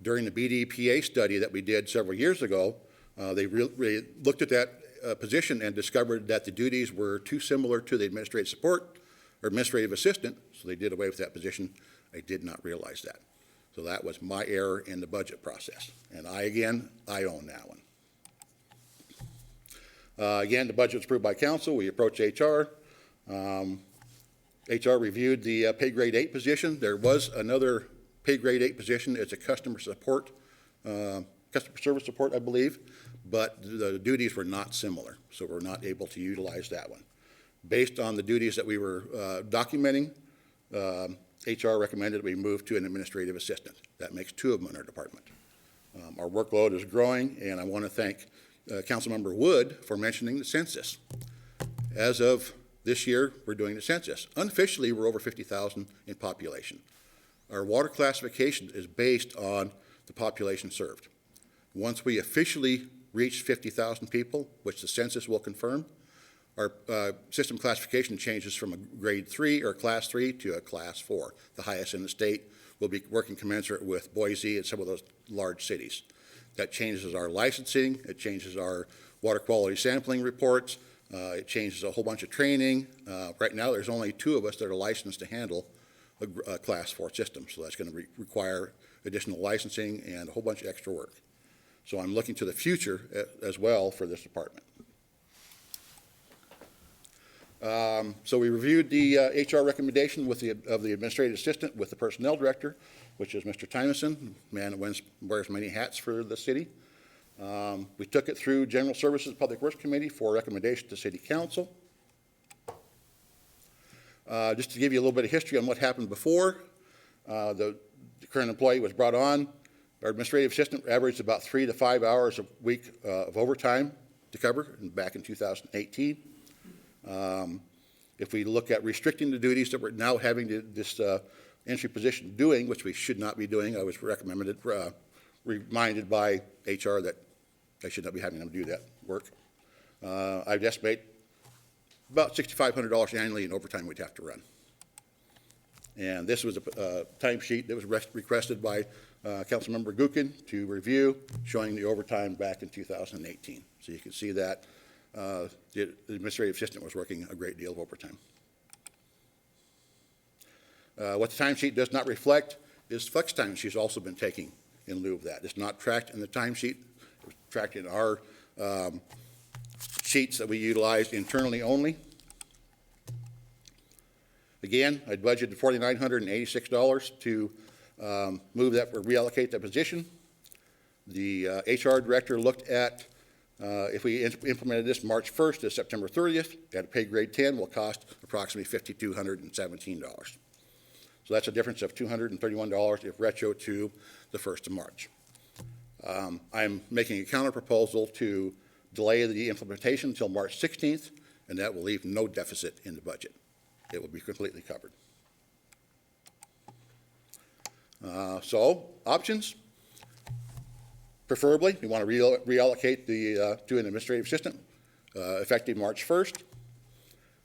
During the BDPA study that we did several years ago, they really looked at that position and discovered that the duties were too similar to the administrative support or administrative assistant, so they did away with that position. I did not realize that. So that was my error in the budget process. And I own that one. Again, the budget was approved by council. We approached HR. HR reviewed the pay grade 8 position. There was another pay grade 8 position. It's a customer service support, I believe, but the duties were not similar, so we're not able to utilize that one. Based on the duties that we were documenting, HR recommended we move to an administrative assistant. That makes 2 of them in our department. Our workload is growing, and I want to thank Councilmember Wood for mentioning the census. As of this year, we're doing the census. Unofficially, we're over 50,000 in population. Our water classification is based on the population served. Once we officially reach 50,000 people, which the census will confirm, our system classification changes from a grade 3 or class 3 to a class 4, the highest in the state. We'll be working commensurate with Boise and some of those large cities. That changes our licensing, it changes our water quality sampling reports, it changes a whole bunch of training. Right now, there's only 2 of us that are licensed to handle a class 4 system, so that's going to require additional licensing and a whole bunch of extra work. So I'm looking to the future as well for this department. So we reviewed the HR recommendation of the administrative assistant with the personnel director, which is Mr. Tymason, man that wears many hats for the city. We took it through General Services Public Works Committee for recommendation to City Council. Just to give you a little bit of history on what happened before, the current employee was brought on. Our administrative assistant averaged about 3 to 5 hours a week of overtime to cover back in 2018. If we look at restricting the duties that we're now having this entry position doing, which we should not be doing, I was reminded by HR that I should not be having them do that work. I'd estimate about $6,500 annually in overtime we'd have to run. And this was a timesheet that was requested by Councilmember Gookin to review, showing the overtime back in 2018. So you can see that the administrative assistant was working a great deal of overtime. What the timesheet does not reflect is flex time she's also been taking in lieu of that. It's not tracked in the timesheet. It's tracked in our sheets that we utilize internally only. Again, I budgeted $4,986 to move that or reallocate that position. The HR director looked at if we implemented this March 1st to September 30th at a pay grade 10 will cost approximately $5,217. So that's a difference of $231 if retro to the 1st of March. I'm making a counter proposal to delay the implementation until March 16th, and that will leave no deficit in the budget. It will be completely covered. So, options. Preferably, we want to reallocate to an administrative assistant effective March 1st.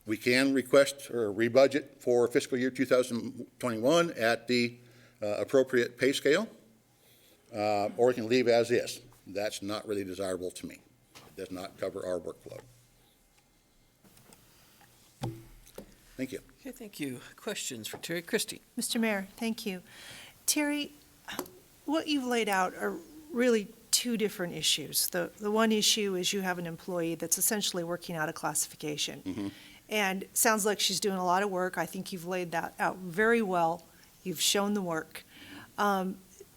We can request or rebudget for fiscal year 2021 at the appropriate pay scale, or we can leave as is. That's not really desirable to me. It does not cover our workload. Thank you. Okay, thank you. Questions for Terry? Christie? Mr. Mayor, thank you. Terry, what you've laid out are really two different issues. The one issue is you have an employee that's essentially working out of classification. Mm-hmm. And it sounds like she's doing a lot of work. I think you've laid that out very well. You've shown the work.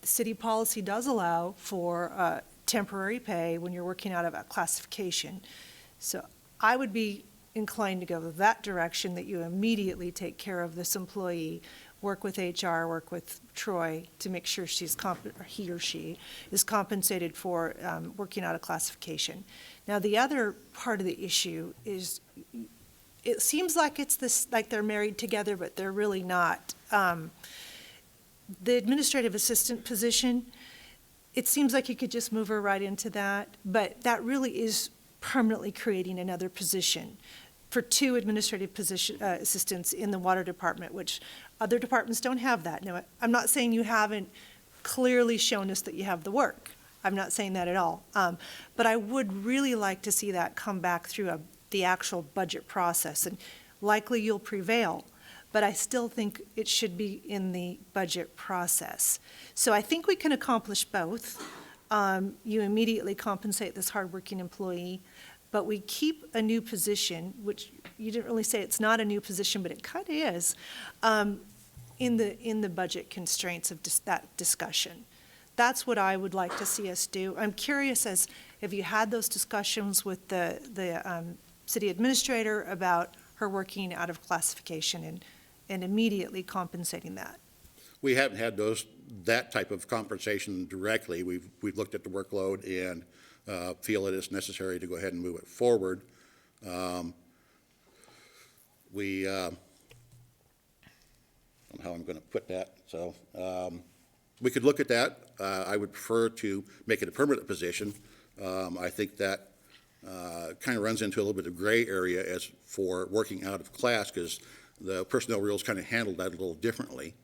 City policy does allow for temporary pay when you're working out of a classification. So I would be inclined to go that direction, that you immediately take care of this employee, work with HR, work with Troy to make sure he or she is compensated for working out of classification. Now, the other part of the issue is it seems like like they're married together, but they're really not. The administrative assistant position, it seems like you could just move her right into that, but that really is permanently creating another position for two administrative assistants in the water department, which other departments don't have that. Now, I'm not saying you haven't clearly shown us that you have the work. I'm not saying that at all. But I would really like to see that come back through the actual budget process, and likely you'll prevail, but I still think it should be in the budget process. So I think we can accomplish both. You immediately compensate this hardworking employee, but we keep a new position, which you didn't really say it's not a new position, but it kind of is, in the budget constraints of that discussion. That's what I would like to see us do. I'm curious if you had those discussions with the city administrator about her working out of classification and immediately compensating that. We haven't had that type of compensation directly. We've looked at the workload and feel it is necessary to go ahead and move it forward. I don't know how I'm going to put that. So we could look at that. I would prefer to make it a permanent position. I think that kind of runs into a little bit of gray area as for working out of class, because the personnel rules kind of handle that a little differently.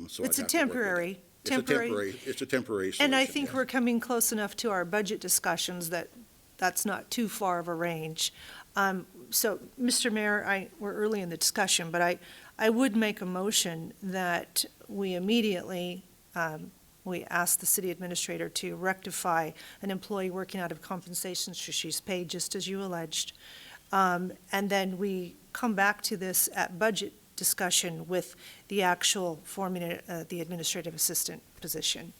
So It's a temporary. It's a temporary solution. And I think yes. we're coming close enough to our budget discussions that that's not too far of a range. So, Mr. Mayor, we're early in the discussion, but I would make a motion that we immediately, we ask the city administrator to rectify an employee working out of compensation so she's paid just as you alleged, And then we come back to this at budget discussion with the actual forming the administrative assistant position.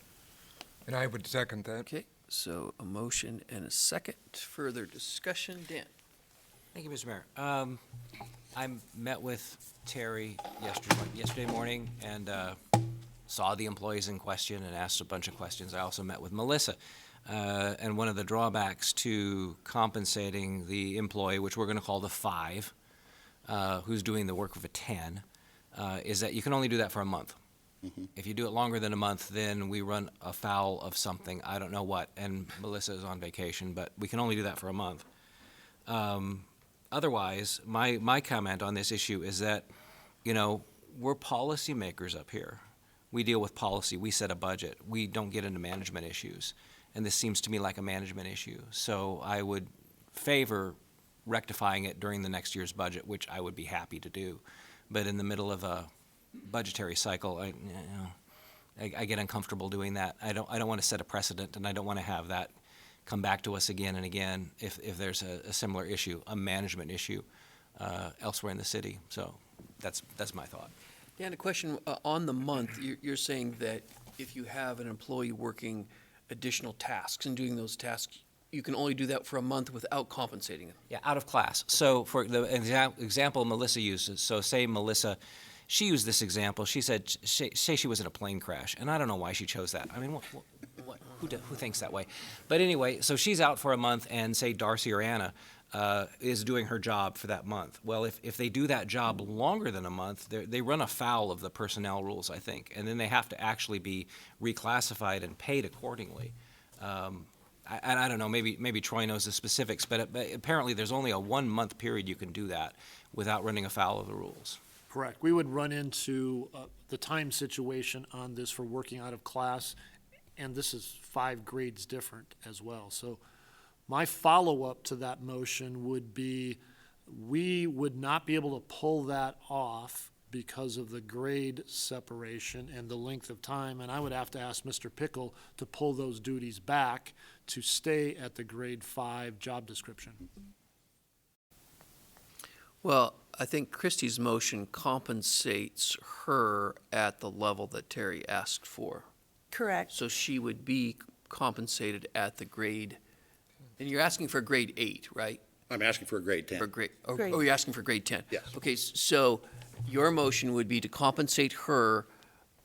And I would second that. Okay, so a motion and a second. Further discussion, Dan? Thank you, Mr. Mayor. I met with Terry yesterday morning and saw the employees in question and asked a bunch of questions. I also met with Melissa. And one of the drawbacks to compensating the employee, which we're going to call the 5, who's doing the work of a 10, is that you can only do that for a month. If you do it longer than a month, then we run afoul of something, I don't know what, and Melissa is on vacation, but we can only do that for a month. Otherwise, my comment on this issue is that, we're policymakers up here. We deal with policy, we set a budget, we don't get into management issues, and this seems to me like a management issue. So I would favor rectifying it during the next year's budget, which I would be happy to do. But in the middle of a budgetary cycle, I get uncomfortable doing that. I don't want to set a precedent, and I don't want to have that come back to us again and again if there's a similar issue, a management issue elsewhere in the city. So that's my thought. Dan, a question on the month. You're saying that if you have an employee working additional tasks and doing those tasks, you can only do that for a month without compensating them. Yeah, out of class. So for the example Melissa uses, so say Melissa, she used this example. She said, say she was in a plane crash, and I don't know why she chose that. I mean, who thinks that way? But anyway, so she's out for a month, and say Darcy or Anna is doing her job for that month. Well, if they do that job longer than a month, they run afoul of the personnel rules, I think, and then they have to actually be reclassified and paid accordingly. I don't know, maybe Troy knows the specifics, but apparently there's only a 1-month period you can do that without running afoul of the rules. Correct. We would run into the time situation on this for working out of class, and this is 5 grades different as well. So my follow-up to that motion would be we would not be able to pull that off because of the grade separation and the length of time, and I would have to ask Mr. Pickle to pull those duties back to stay at the grade 5 job description. Well, I think Christie's motion compensates her at the level that Terry asked for. Correct. So she would be compensated at the grade, and you're asking for grade 8, right? I'm asking for a grade 10. For grade, Grade. oh, you're asking for grade 10? Yes. Okay, so your motion would be to compensate her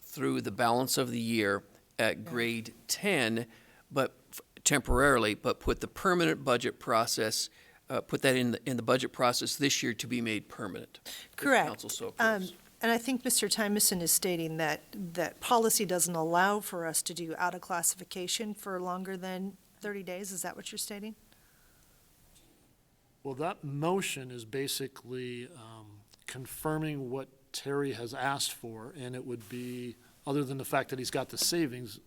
through the balance of the year at grade 10, but temporarily, but put the permanent budget process, put that in the budget process this year to be made permanent. if Correct. Council so approves. And I think Mr. Tymeson is stating that policy doesn't allow for us to do out-of-classification for longer than 30 days. Is that what you're stating? Well, that motion is basically confirming what Terry has asked for, and it would be, other than the fact that he's got the savings,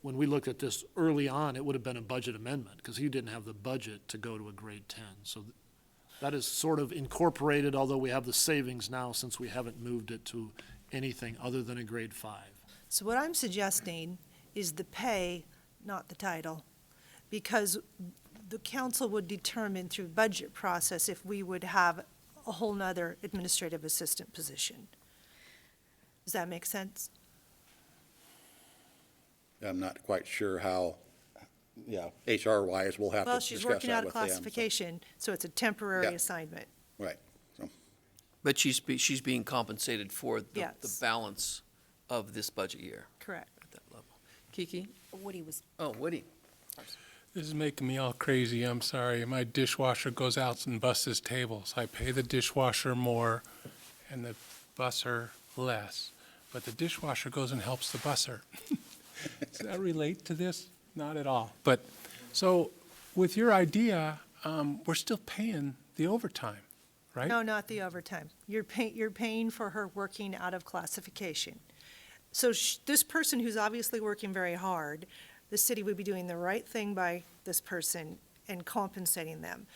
when we looked at this early on, it would have been a budget amendment, because he didn't have the budget to go to a grade 10. So that is sort of incorporated, although we have the savings now since we haven't moved it to anything other than a grade 5. So what I'm suggesting is the pay, not the title, because the council would determine through budget process if we would have a whole nother administrative assistant position. Does that make sense? I'm not quite sure how, HR-wise, we'll have to Well, discuss she's working that out of with them. classification, so it's a temporary Yeah. assignment. Right. So, But she's being compensated for the Yes. balance of this budget year Correct. at that level. Kiki? Woody was Oh, Woody. This is making me all crazy, I'm sorry. My dishwasher goes out and busts his tables. I pay the dishwasher more and the busser less, but the dishwasher goes and helps the busser. Does that relate to this? Not at all. But, so, with your idea, we're still paying the overtime, right? No, not the overtime. You're paying for her working out of classification. So this person who's obviously working very hard, the city would be doing the right thing by this person and compensating them.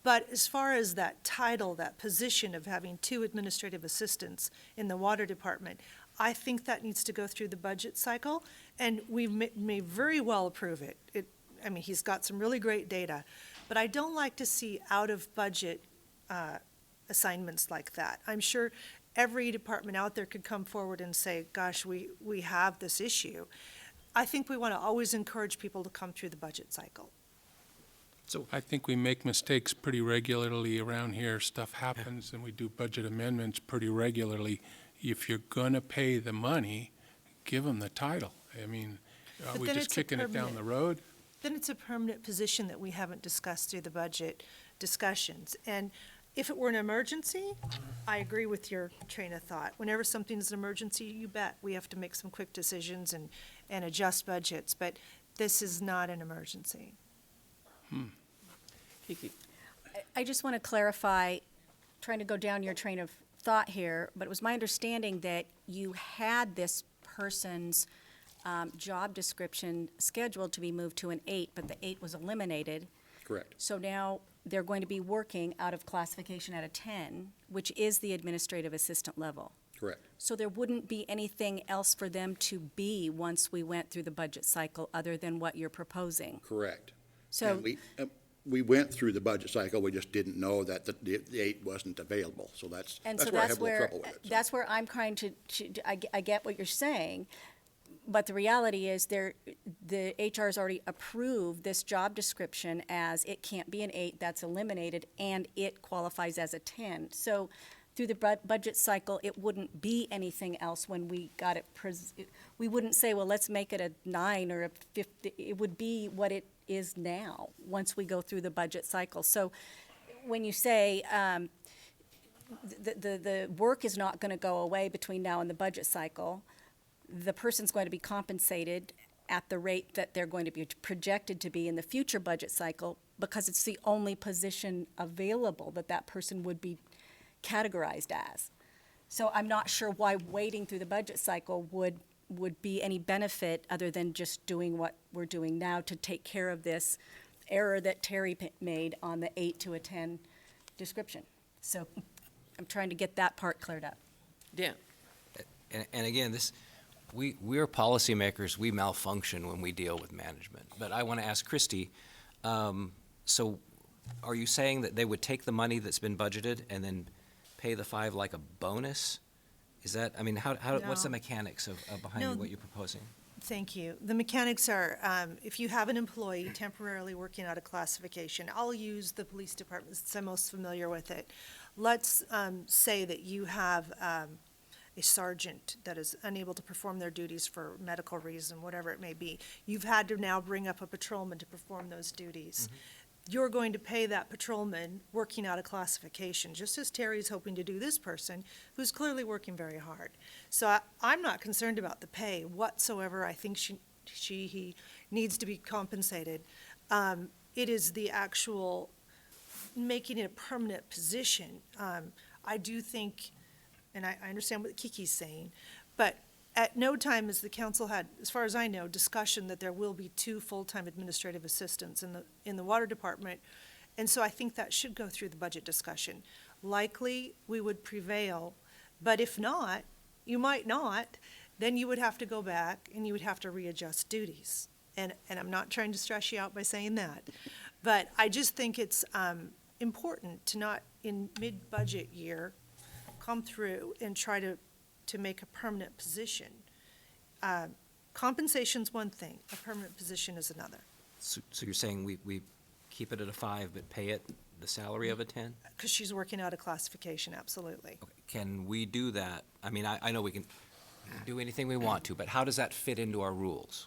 But as far as that title, that position of having 2 administrative assistants in the water department, I think that needs to go through the budget cycle, and we may very well approve it. I mean, he's got some really great data, but I don't like to see out-of-budget assignments like that. I'm sure every department out there could come forward and say, gosh, we have this issue. I think we want to always encourage people to come through the budget cycle. So I think we make mistakes pretty regularly around here. Stuff happens, and we do budget amendments pretty regularly. If you're going to pay the money, give them the title. I mean, are But we then just it's a kicking it down permanent- the road? Then it's a permanent position that we haven't discussed through the budget discussions. And if it were an emergency, I agree with your train of thought. Whenever something's an emergency, you bet, we have to make some quick decisions and adjust budgets. But this is not an emergency. Kiki? I just want to clarify, trying to go down your train of thought here, but it was my understanding that you had this person's job description scheduled to be moved to an 8, but the 8 was eliminated. Correct. So now they're going to be working out of classification at a 10, which is the administrative assistant level. Correct. So there wouldn't be anything else for them to be once we went through the budget cycle other than what you're proposing. Correct. So, And we went through the budget cycle, we just didn't know that the 8 wasn't available, so that's and where so I have that's a little where, trouble with it. so. that's where I'm trying I get what you're saying, but the reality is the HR's already approved this job description as it can't be an 8, that's eliminated, and it qualifies as a 10. So through the budget cycle, it wouldn't be anything else when we got it, we wouldn't say, well, let's make it a 9 or a 50. It would be what it is now, once we go through the budget cycle. So when you say the work is not going to go away between now and the budget cycle, the person's going to be compensated at the rate that they're going to be projected to be in the future budget cycle, because it's the only position available that that person would be categorized as. So I'm not sure why waiting through the budget cycle would be any benefit other than just doing what we're doing now to take care of this error that Terry made on the 8 to a 10 description. So I'm trying to get that part cleared up. Dan? And again, we're policymakers, we malfunction when we deal with management. But I want to ask Christy, so are you saying that they would take the money that's been budgeted and then pay the 5 like a bonus? Is that, I mean, what's the No. mechanics of behind No. what you're proposing? Thank you. The mechanics are, if you have an employee temporarily working out of classification, I'll use the police department since I'm most familiar with it. Let's say that you have a sergeant that is unable to perform their duties for medical reason, whatever it may be. You've had to now bring up a patrolman to perform those duties. You're going to pay that patrolman working out of classification, just as Terry's hoping to do this person, who's clearly working very hard. So I'm not concerned about the pay whatsoever. I think he needs to be compensated. It is the actual making it a permanent position. I do think, and I understand what Kiki's saying, but at no time has the council had, as far as I know, discussion that there will be 2 full-time administrative assistants in the water department. And so I think that should go through the budget discussion. Likely, we would prevail, but if not, you might not, then you would have to go back and you would have to readjust duties. And I'm not trying to stress you out by saying that, but I just think it's important to not, in mid-budget year, come through and try to make a permanent position. Compensation's one thing, a permanent position is another. So you're saying we keep it at a 5, but pay it the salary of a 10? Because she's working out of classification, absolutely. Okay. Can we do that? I mean, I know we can do anything we want to, but how does that fit into our rules?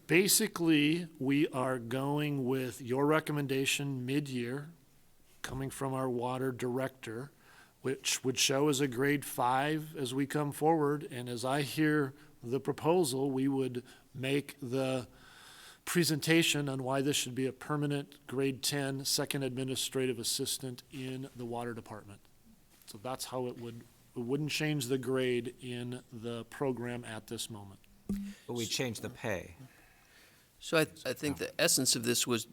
Basically, we are going with your recommendation mid-year, coming from our water director, which would show as a grade 5 as we come forward. And as I hear the proposal, we would make the presentation on why this should be a permanent grade 10 second administrative assistant in the water department. So that's how it wouldn't change the grade in the program at this moment. But we change the pay. So I think the essence of this was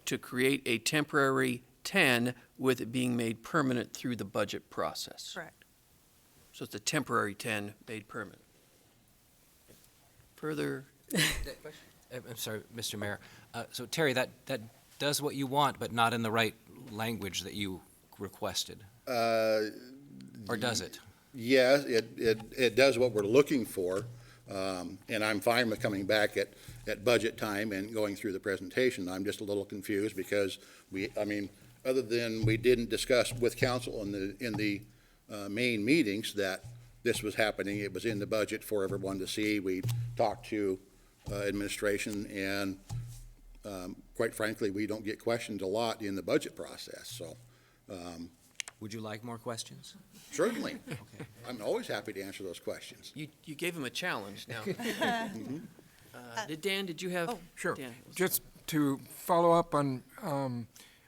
to create a temporary 10 with it being made permanent through the budget process. Correct. So it's a temporary 10 made permanent. Further, I'm sorry, Mr. Mayor. So Terry, that does what you want, but not in the right language that you requested? Or does it? Yes, it does what we're looking for, and I'm fine with coming back at budget time and going through the presentation. I'm just a little confused because other than we didn't discuss with council in the main meetings that this was happening, it was in the budget for everyone to see. We talked to administration, and quite frankly, we don't get questioned a lot in the budget process, so. Would you like more questions? Certainly. I'm always happy to answer those questions. You gave him a challenge now. Did you have? Oh, sure. Dan, Just to follow up on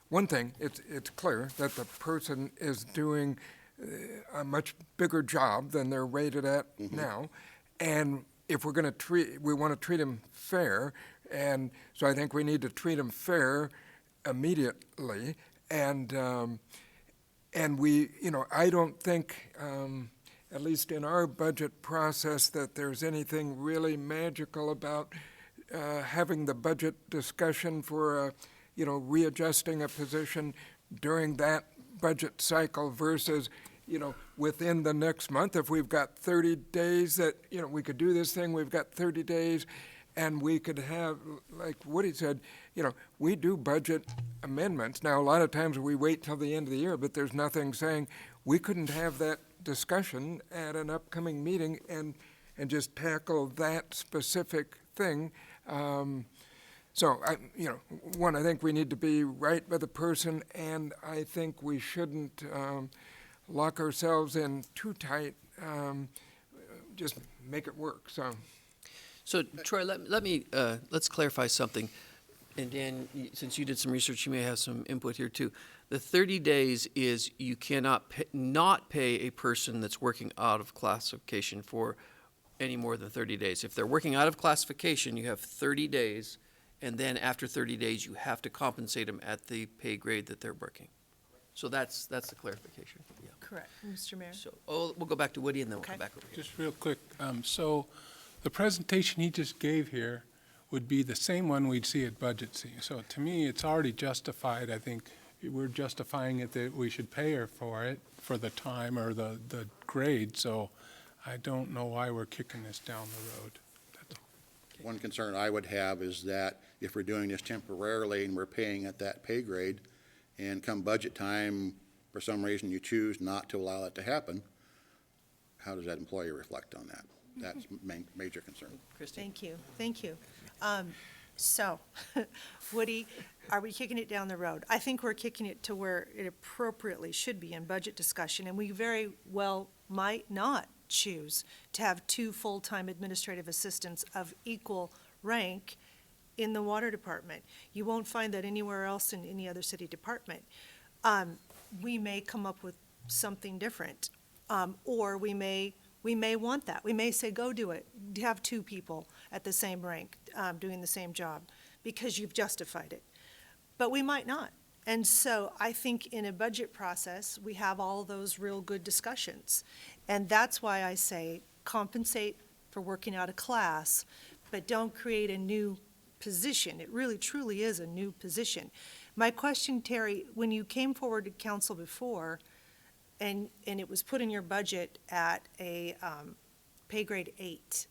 one thing, it's clear that the person is doing a much bigger job than they're rated at now. And if we're going to we want to treat them fair. And so I think we need to treat them fair immediately. And we, I don't think, at least in our budget process, that there's anything really magical about having the budget discussion for, readjusting a position during that budget cycle versus, within the next month. If we've got 30 days that, we could do this thing, we've got 30 days, and we could have, like Woody said, we do budget amendments. Now, a lot of times we wait till the end of the year, but there's nothing saying we couldn't have that discussion at an upcoming meeting and just tackle that specific thing. So, I think we need to be right by the person, and I think we shouldn't lock ourselves in too tight, just make it work, so. So Troy, let's clarify something. And Dan, since you did some research, you may have some input here too. The 30 days is you cannot not pay a person that's working out of classification for any more than 30 days. If they're working out of classification, you have 30 days, and then after 30 days, you have to compensate them at the pay grade that they're working. So that's the clarification. Yeah. Correct, Mr. Mayor. So we'll go back to Woody, and then we'll come back over here. Just real quick, so the presentation he just gave here would be the same one we'd see at budget season. So to me, it's already justified. I think we're justifying it that we should pay her for it, for the time or the grade. So I don't know why we're kicking this down the road. That's all. One concern I would have is that if we're doing this temporarily and we're paying at that pay grade, and come budget time, for some reason you choose not to allow that to happen, how does that employee reflect on that? That's major concern. Christine? Thank you. So, Woody, are we kicking it down the road? I think we're kicking it to where it appropriately should be in budget discussion, and we very well might not choose to have 2 full-time administrative assistants of equal rank in the water department. You won't find that anywhere else in any other city department. We may come up with something different, or we may want that. We may say, go do it. Have 2 people at the same rank doing the same job because you've justified it. But we might not. And so I think in a budget process, we have all those real good discussions. And that's why I say compensate for working out a class, but don't create a new position. It really truly is a new position. My question, Terry, when you came forward to council before, and it was put in your budget at a pay grade 8.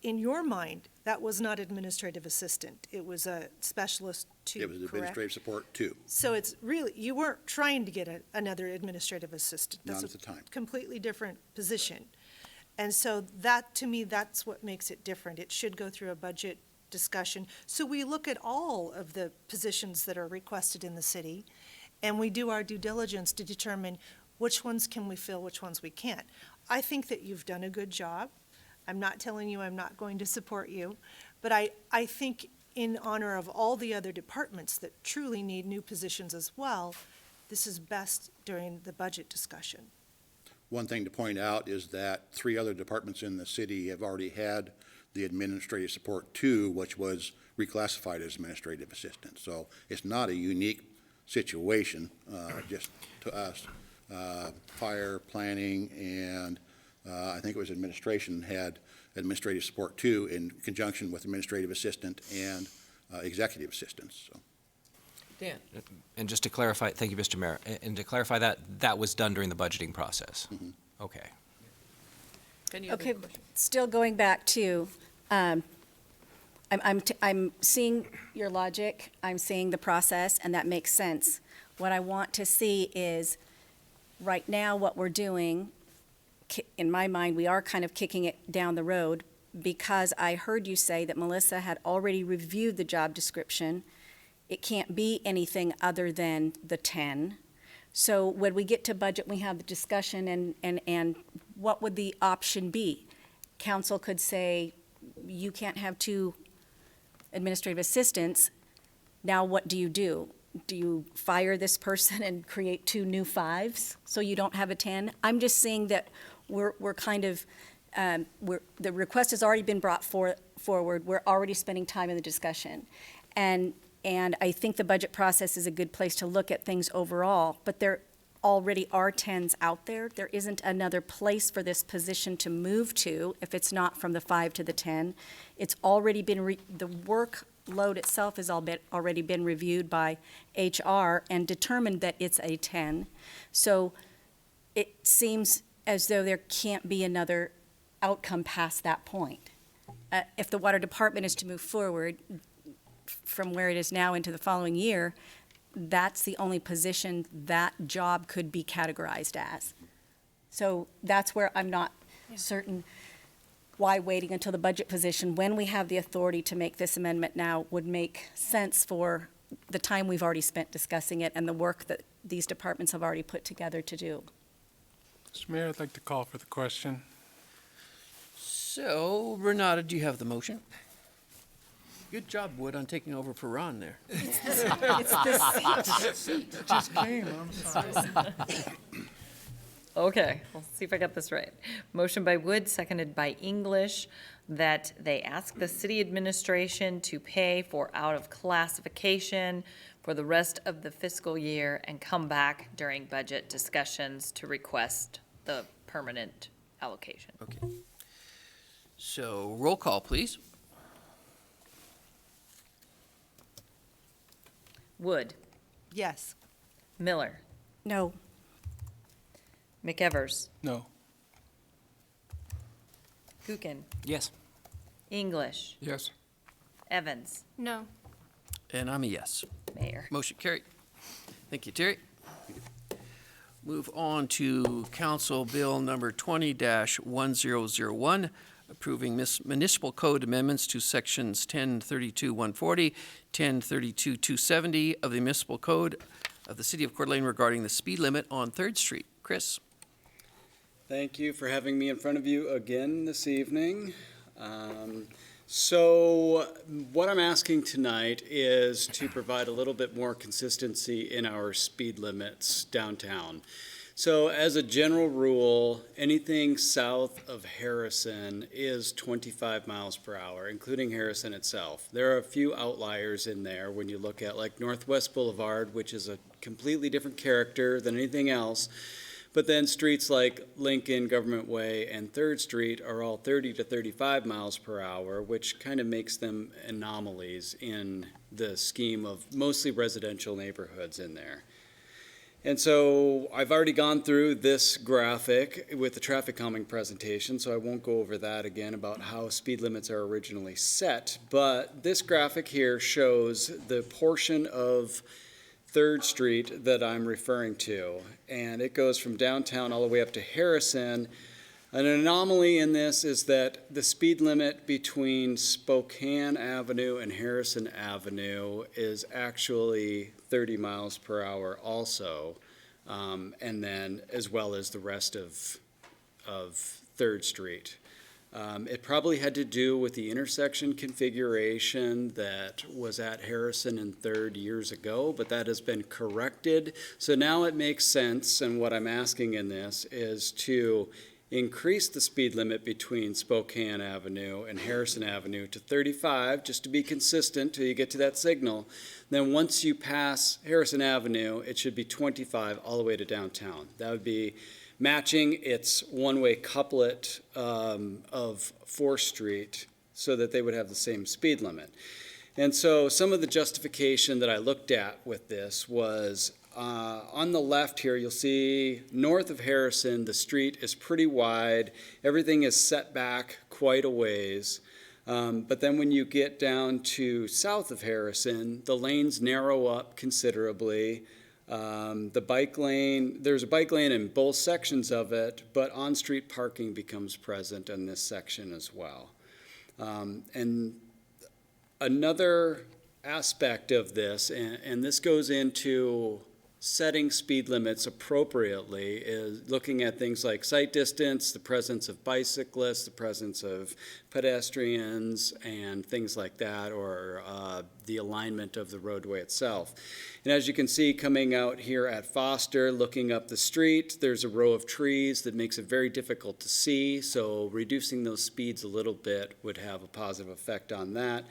In your mind, that was not administrative assistant. It was a specialist 2, It was administrative support 2. So it's really, you weren't trying to get another administrative assistant. Not That's at the time. a completely different position. And so that, to me, that's what makes it different. It should go through a budget discussion. So we look at all of the positions that are requested in the city, and we do our due diligence to determine which ones can we fill, which ones we can't. I think that you've done a good job. I'm not telling you I'm not going to support you, but I think in honor of all the other departments that truly need new positions as well, this is best during the budget discussion. One thing to point out is that 3 other departments in the city have already had the administrative support 2, which was reclassified as administrative assistant. So it's not a unique situation just to us. Fire, planning, and I think it was administration had administrative support 2 in conjunction with administrative assistant and executive assistants. So. Dan? And just to clarify, thank you, Mr. Mayor, and to clarify that, that was done during the budgeting process? Okay. Any other Okay, questions? still going back to, I'm seeing your logic, I'm seeing the process, and that makes sense. What I want to see is, right now, what we're doing, in my mind, we are kind of kicking it down the road, because I heard you say that Melissa had already reviewed the job description. It can't be anything other than the 10. So when we get to budget, we have the discussion, and what would the option be? Council could say, you can't have 2 administrative assistants. Now what do? Do you fire this person and create 2 new 5s so you don't have a 10? I'm just saying that we're kind of, the request has already been brought forward. We're already spending time in the discussion. And I think the budget process is a good place to look at things overall, but there already are 10s out there. There isn't another place for this position to move to if it's not from the 5 to the 10. It's already been, the workload itself has already been reviewed by HR and determined that it's a 10. So it seems as though there can't be another outcome past that point. If the water department is to move forward from where it is now into the following year, that's the only position that job could be categorized as. So that's where I'm not certain why waiting until the budget position, when we have the authority to make this amendment now, would make sense for the time we've already spent discussing it and the work that these departments have already put together to do. Mr. Mayor, I'd like to call for the question. So, Renata, do you have the motion? Good job, Wood, on taking over for Ron there. It's the seat. It just came, I'm sorry. Okay, let's see if I got this right. Motion by Wood, seconded by English, that they ask the city administration to pay for out of classification for the rest of the fiscal year and come back during budget discussions to request the permanent allocation. Okay. So, roll call, please. Wood, Yes. Miller, No. McEvers, No. Gookin, Yes. English, Yes. Evans, No. And I'm a yes. Mayor. Motion carried. Thank you, Terry. Move on to Council Bill number 20-1001, approving municipal code amendments to sections 1032-140, 1032-270 of the municipal code of the city of Coeur d'Alene regarding the speed limit on 3rd Street. Chris? Thank you for having me in front of you again this evening. So what I'm asking tonight is to provide a little bit more consistency in our speed limits downtown. So as a general rule, anything south of Harrison is 25 miles per hour, including Harrison itself. There are a few outliers in there when you look at like Northwest Boulevard, which is a completely different character than anything else. But then streets like Lincoln, Government Way, and 3rd Street are all 30 to 35 miles per hour, which kind of makes them anomalies in the scheme of mostly residential neighborhoods in there. And so I've already gone through this graphic with the traffic calming presentation, so I won't go over that again about how speed limits are originally set. But this graphic here shows the portion of 3rd Street that I'm referring to, and it goes from downtown all the way up to Harrison. An anomaly in this is that the speed limit between Spokane Avenue and Harrison Avenue is actually 30 miles per hour also, and then as well as the rest of 3rd Street. It probably had to do with the intersection configuration that was at Harrison and 3rd years ago, but that has been corrected. So now it makes sense, and what I'm asking in this is to increase the speed limit between Spokane Avenue and Harrison Avenue to 35, just to be consistent till you get to that signal. Then once you pass Harrison Avenue, it should be 25 all the way to downtown. That would be matching its one-way couplet of 4th Street so that they would have the same speed limit. And so some of the justification that I looked at with this was on the left here, you'll see north of Harrison, the street is pretty wide. Everything is set back quite a ways. But then when you get down to south of Harrison, the lanes narrow up considerably. The bike lane, there's a bike lane in both sections of it, but on-street parking becomes present in this section as well. And another aspect of this, and this goes into setting speed limits appropriately, is looking at things like sight distance, the presence of bicyclists, the presence of pedestrians, and things like that, or the alignment of the roadway itself. And as you can see, coming out here at Foster, looking up the street, there's a row of trees that makes it very difficult to see, so reducing those speeds a little bit would have a positive effect on that.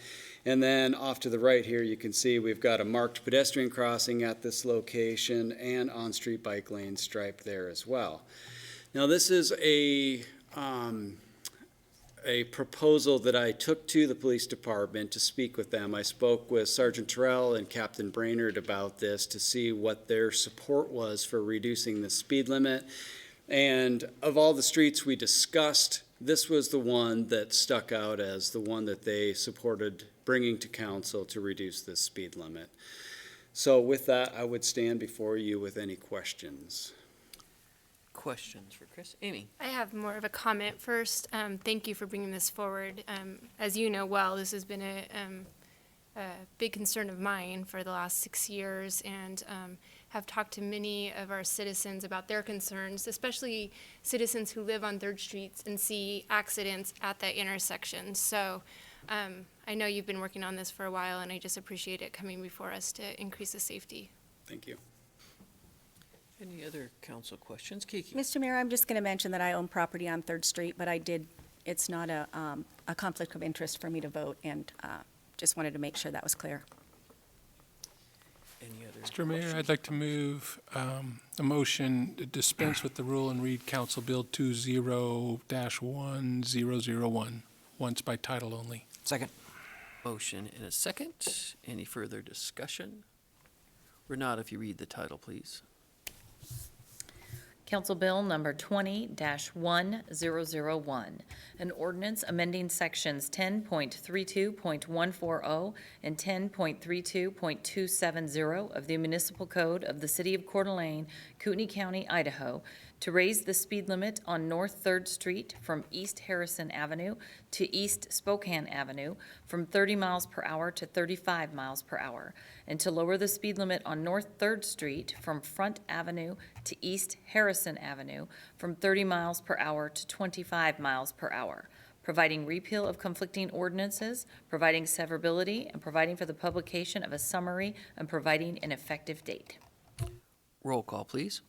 And then off to the right here, you can see we've got a marked pedestrian crossing at this location and on-street bike lane striped there as well. Now, this is a proposal that I took to the police department to speak with them. I spoke with Sergeant Terrell and Captain Brainerd about this to see what their support was for reducing the speed limit. And of all the streets we discussed, this was the one that stuck out as the one that they supported bringing to council to reduce this speed limit. So with that, I would stand before you with any questions. Questions for Chris? Amy? I have more of a comment first. Thank you for bringing this forward. As you know well, this has been a big concern of mine for the last 6 years, and have talked to many of our citizens about their concerns, especially citizens who live on 3rd Street and see accidents at that intersection. So I know you've been working on this for a while, and I just appreciate it coming before us to increase the safety. Thank you. Any other council questions? Kiki? Mr. Mayor, I'm just going to mention that I own property on 3rd Street, but it's not a conflict of interest for me to vote, and just wanted to make sure that was clear. Any other Mr. Mayor, questions? I'd like to move a motion to dispense with the rule and read Council Bill 20-1001 once by title only. Second. Motion and a second. Any further discussion? Renata, if you read the title, please. Council Bill Number 20-1001, an ordinance amending Sections 10.32.140 and 10.32.270 of the Municipal Code of the City of Coeur d'Alene, Kootenai County, Idaho, to raise the speed limit on North 3rd Street from East Harrison Avenue to East Spokane Avenue from 30 miles per hour to 35 miles per hour, and to lower the speed limit on North 3rd Street from Front Avenue to East Harrison Avenue from 30 miles per hour to 25 miles per hour, providing repeal of conflicting ordinances, providing severability, and providing for the publication of a summary and providing an effective date. Roll call, please.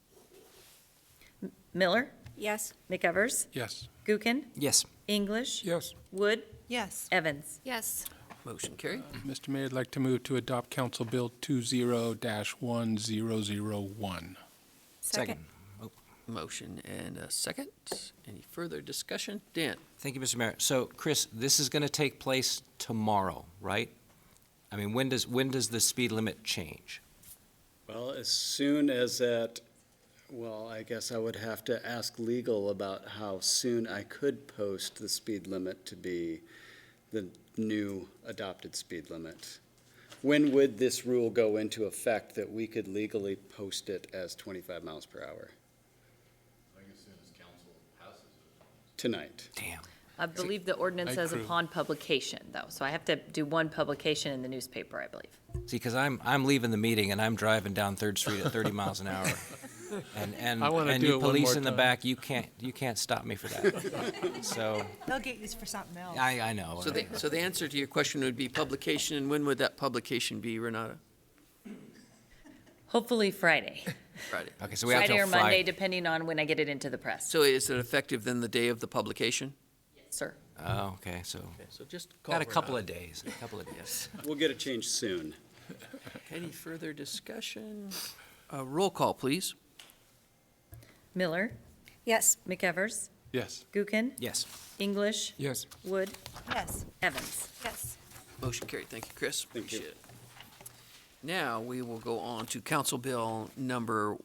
Miller, Yes. McEvers, Yes. Gookin, Yes. English, Yes. Wood, Yes. Evans. Yes. Motion carried. Mr. Mayor, I'd like to move to adopt Council Bill 20-1001. Second. Oh, Motion and a second. Any further discussion? Dan? thank you, Mr. Mayor. So, Chris, this is going to take place tomorrow, right? I mean, when does the speed limit change? Well, as soon as that, well, I guess I would have to ask legal about how soon I could post the speed limit to be the new adopted speed limit. When would this rule go into effect that we could legally post it as 25 miles per hour? I think as soon as council passes it. Tonight. Damn. I believe the ordinance I says approve. upon publication, though, so I have to do one publication in the newspaper, I believe. See, because I'm leaving the meeting and I'm driving down 3rd Street at 30 miles an hour. And I wanna do you it one police more in the time. back, you can't stop me for that. So, They'll get used for something else. I know. So the answer to your question would be publication, and when would that publication be, Renata? Hopefully Friday. Friday. Okay, so we have Friday till or Monday, Friday. depending on when I get it into the press. So is it effective then the day of the publication? Sir. Oh, okay, so Okay, so just call got a couple Renata. of days, Yes. We'll get it changed soon. Any further discussion? Roll call, please. Miller, Yes. McEvers, Yes. Gookin, yes. English, Yes. Wood, Yes. Evans. Yes. Motion carried. Thank you, Chris. Thank you. Appreciate it. Now, we will go on to Council Bill number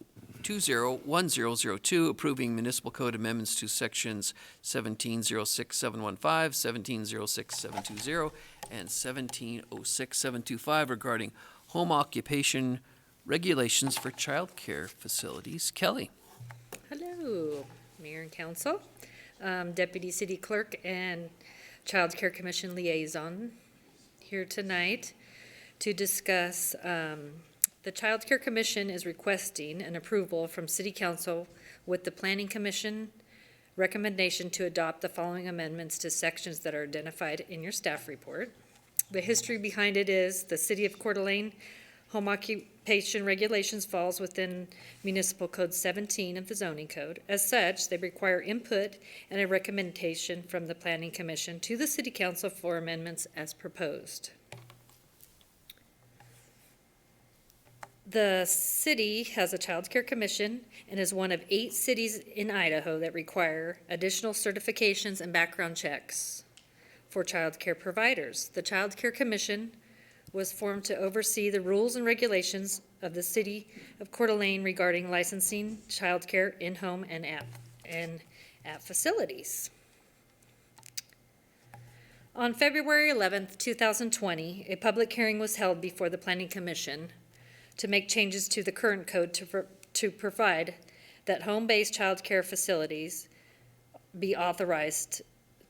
201002, approving municipal code amendments to sections 1706715, 1706720, and 1706725 regarding home occupation regulations for childcare facilities. Kelly. Hello, Mayor and Council, Deputy City Clerk and Child Care Commission Liaison here tonight to discuss, the Child Care Commission is requesting an approval from City Council with the Planning Commission recommendation to adopt the following amendments to sections that are identified in your staff report. The history behind it is the City of Coeur d'Alene home occupation regulations falls within Municipal Code 17 of the zoning code. As such, they require input and a recommendation from the Planning Commission to the City Council for amendments as proposed. The city has a Child Care Commission and is one of 8 cities in Idaho that require additional certifications and background checks for child care providers. The Child Care Commission was formed to oversee the rules and regulations of the City of Coeur d'Alene regarding licensing child care in-home and at facilities. On February 11th, 2020, a public hearing was held before the Planning Commission to make changes to the current code to provide that home-based child care facilities be authorized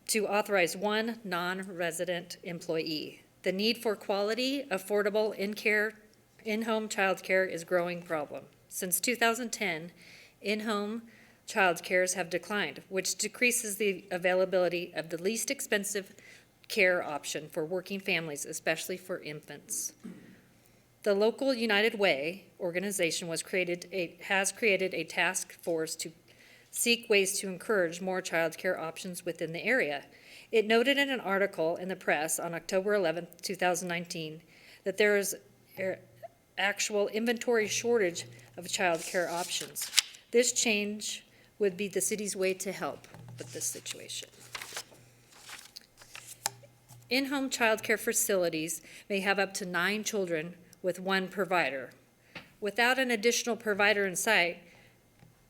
to authorize one non-resident employee. The need for quality, affordable in-home child care is a growing problem. Since 2010, in-home child cares have declined, which decreases the availability of the least expensive care option for working families, especially for infants. The local United Way organization has created a task force to seek ways to encourage more child care options within the area. It noted in an article in the press on October 11, 2019, that there is an actual inventory shortage of child care options. This change would be the city's way to help with this situation. In-home child care facilities may have up to 9 children with one provider. Without an additional provider in sight,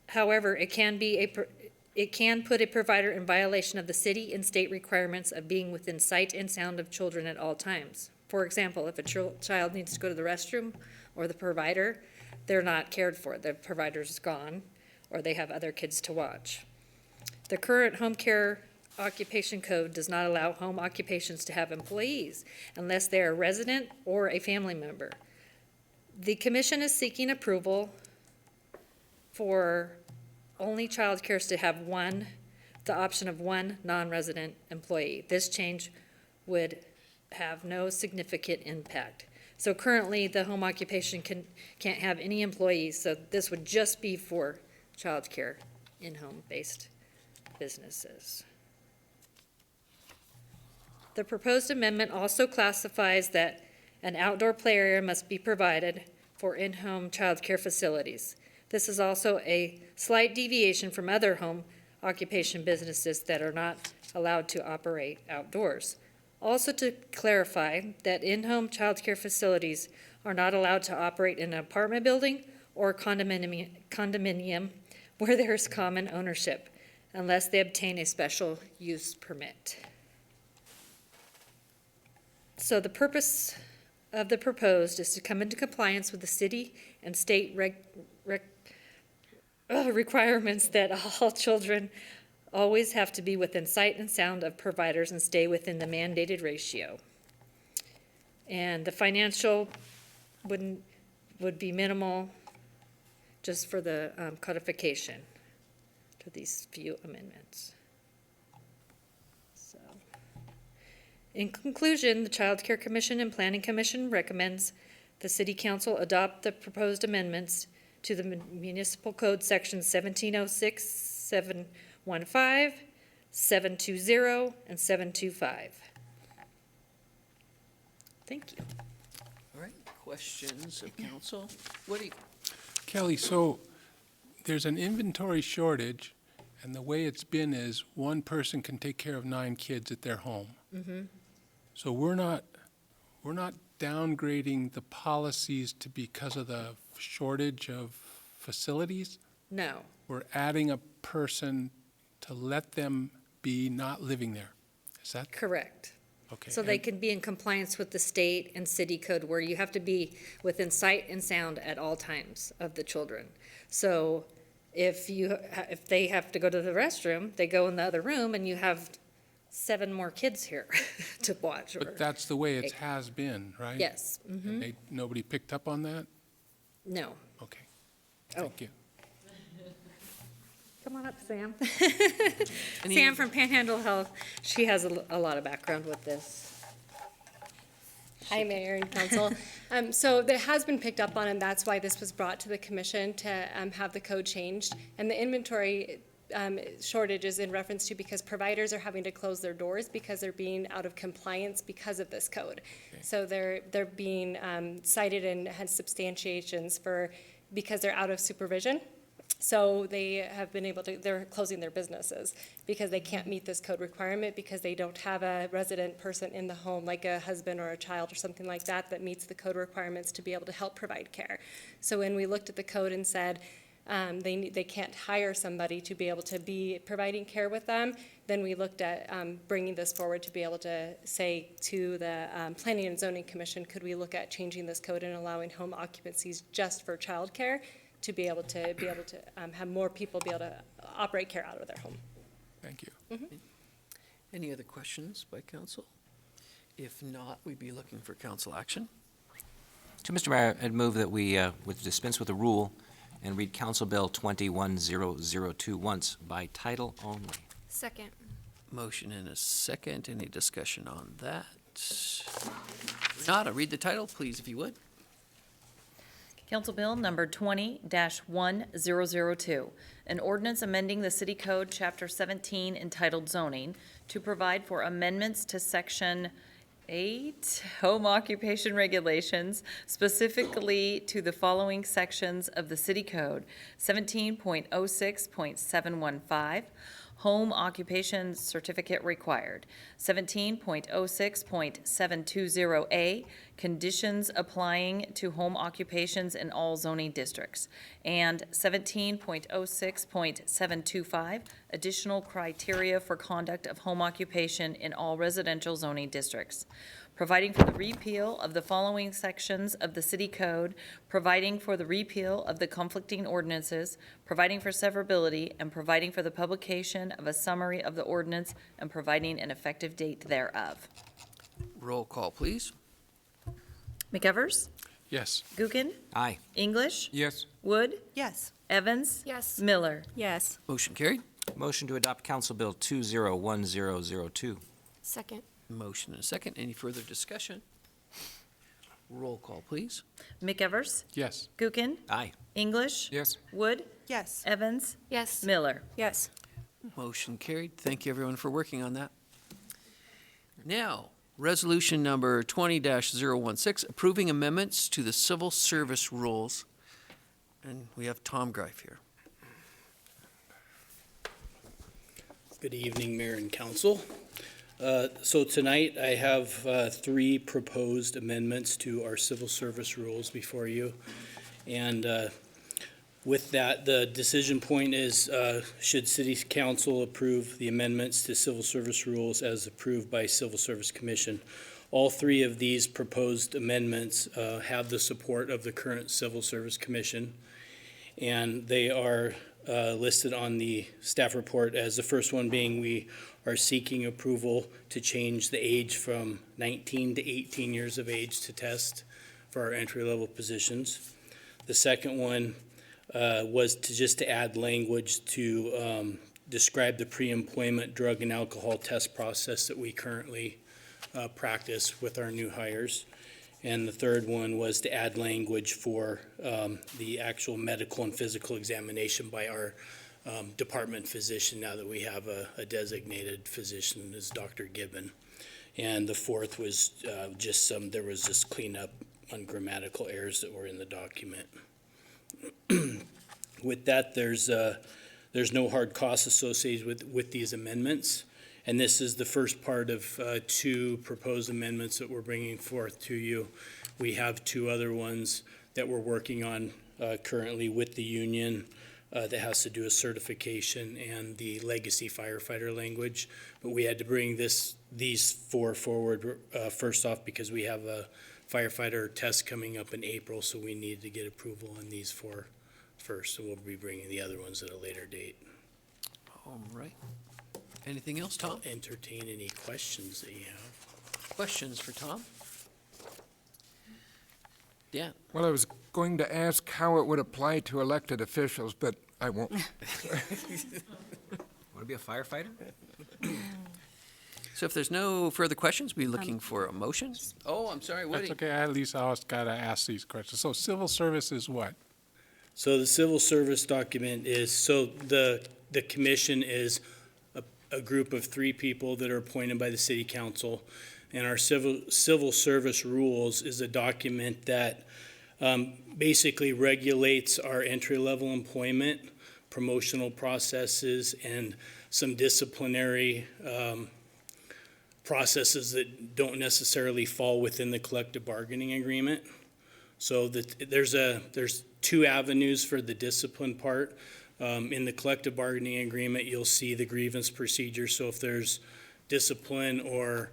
however, it can put a provider in violation of the city and state requirements of being within sight and sound of children at all times. For example, if a child needs to go to the restroom or the provider, they're not cared for. The provider's gone or they have other kids to watch. The current home care occupation code does not allow home occupations to have employees unless they are a resident or a family member. The commission is seeking approval for only child cares to have the option of one non-resident employee. This change would have no significant impact. So currently, the home occupation can't have any employees, so this would just be for child care in-home based businesses. The proposed amendment also classifies that an outdoor play area must be provided for in-home child care facilities. This is also a slight deviation from other home occupation businesses that are not allowed to operate outdoors. Also to clarify that in-home child care facilities are not allowed to operate in an apartment building or condominium where there is common ownership unless they obtain a special use permit. So the purpose of the proposed is to come into compliance with the city and state requirements that all children always have to be within sight and sound of providers and stay within the mandated ratio. And the financial would be minimal just for the codification to these few amendments. So, in conclusion, the Child Care Commission and Planning Commission recommends the City Council adopt the proposed amendments to the Municipal Code Sections 1706, 715, 720, and 725. Thank you. All right, questions of council? What do you? Kelly, so there's an inventory shortage, and the way it's been is one person can take care of 9 kids at their home. Mm-hmm. So we're not we're not downgrading the policies to because of the shortage of facilities? No, We're adding a person to let them be not living there. Is that correct. okay? So they And- can be in compliance with the state and city code where you have to be within sight and sound at all times of the children. So if they have to go to the restroom, they go in the other room and you have 7 more kids here to watch. But that's the way it has been, right? Yes, And nobody picked up on that? no. Okay. Oh. Thank you. Come on up, Sam. Any- Sam from Panhandle Health, she has a lot of background with this. Hi, Mayor and Council. So that has been picked up on, and that's why this was brought to the commission to have the code changed. And the inventory shortage is in reference to because providers are having to close their doors because they're being out of compliance because of this code. So they're being cited and had substantiations because they're out of supervision. So they have been they're closing their businesses because they can't meet this code requirement because they don't have a resident person in the home, like a husband or a child or something like that, that meets the code requirements to be able to help provide care. So when we looked at the code and said they can't hire somebody to be able to be providing care with them, then we looked at bringing this forward to be able to say to the Planning and Zoning Commission, could we look at changing this code and allowing home occupancies just for childcare to be able to have more people be able to operate care out of their home. Thank you. Any other questions by council? If not, we'd be looking for council action. So, Mr. Mayor, I'd move that we would dispense with the rule and read Council Bill 21-1002 once by title only. Second. Motion and a second. Any discussion on that? If not, I'll read the title, please, if you would. Council Bill number 20-1002, an ordinance amending the City Code, Chapter 17, entitled Zoning, to provide for amendments to Section 8, Home Occupation Regulations, specifically to the following sections of the City Code: 17.06.715, Home Occupation Certificate Required; 17.06.720A, Conditions Applying to Home Occupations in All Zoning Districts; and 17.06.725, Additional Criteria for Conduct of Home Occupation in All Residential Zoning Districts. Providing for the repeal of the following sections of the City Code, providing for the repeal of the conflicting ordinances, providing for severability, and providing for the publication of a summary of the ordinance, and providing an effective date thereof. Roll call, please. McEvers? Yes. Gookin? Aye. English? Yes. Wood? Yes. Evans? Yes. Miller? Yes. Motion carried. Motion to adopt Council Bill 201002. Second. Motion and a second. Any further discussion? Roll call, please. McEvers? Yes. Gookin? Aye. English? Yes. Wood? Yes. Evans? Yes. Miller? Yes. Motion carried. Thank you, everyone, for working on that. Now, resolution number 20-016, approving amendments to the civil service rules. And we have Tom Greif here. Good evening, Mayor and Council. So tonight I have 3 proposed amendments to our civil service rules before you. And with that, the decision point is, should City Council approve the amendments to civil service rules as approved by Civil Service Commission? All 3 of these proposed amendments have the support of the current Civil Service Commission, and they are listed on the staff report as the first one being we are seeking approval to change the age from 19 to 18 years of age to test for our entry-level positions. The second one was to add language to describe the pre-employment drug and alcohol test process that we currently practice with our new hires. And the third one was to add language for the actual medical and physical examination by our department physician, now that we have a designated physician as Dr. Gibbon. And the fourth was there was just cleanup on grammatical errors that were in the document. With that, there's no hard costs associated with these amendments. And this is the first part of two proposed amendments that we're bringing forth to you. We have two other ones that we're working on currently with the union that has to do with certification and the legacy firefighter language. But we had to bring these four forward first off because we have a firefighter test coming up in April, so we needed to get approval on these four first, and we'll be bringing the other ones at a later date. All right. Anything else, Tom? I'll entertain any questions that you have. Questions for Tom? Dan? Well, I was going to ask how it would apply to elected officials, but I won't. Want to be a firefighter? So if there's no further questions, we're looking for a motion. Oh, I'm sorry, That's Woody. okay, at least I always gotta ask these questions. So civil service is what? So the civil service document is, so the commission is a group of three people that are appointed by the city council. And our civil service rules is a document that basically regulates our entry-level employment, promotional processes, and some disciplinary processes that don't necessarily fall within the collective bargaining agreement. So there's two avenues for the discipline part. In the collective bargaining agreement, you'll see the grievance procedure. So if there's discipline or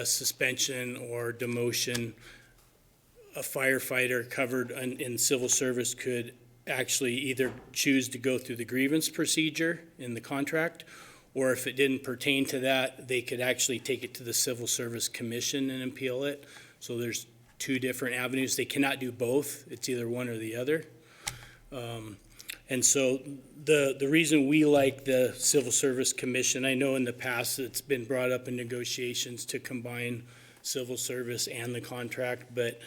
suspension or demotion, a firefighter covered in civil service could actually either choose to go through the grievance procedure in the contract, or if it didn't pertain to that, they could actually take it to the Civil Service Commission and appeal it. So there's two different avenues. They cannot do both. It's either one or the other. And so the reason we like the Civil Service Commission, I know in the past it's been brought up in negotiations to combine civil service and the contract, but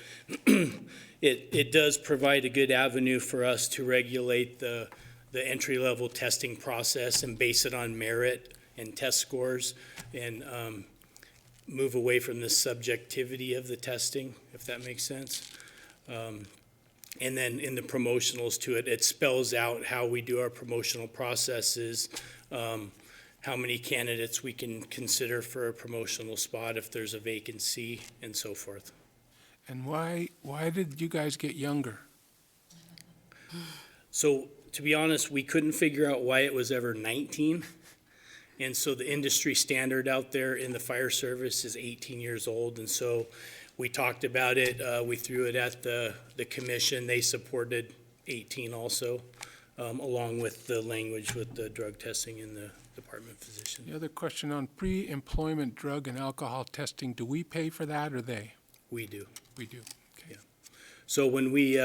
it does provide a good avenue for us to regulate the entry-level testing process and base it on merit and test scores and move away from the subjectivity of the testing, if that makes sense. And then in the promotionals to it, it spells out how we do our promotional processes, how many candidates we can consider for a promotional spot if there's a vacancy, and so forth. And why did you guys get younger? So, to be honest, we couldn't figure out why it was ever 19. And so the industry standard out there in the fire service is 18 years old. And so we talked about it, we threw it at the commission. They supported 18 also, along with the language with the drug testing in the department physician. The other question on pre-employment drug and alcohol testing, do we pay for that or they? We do. We do, okay. So when we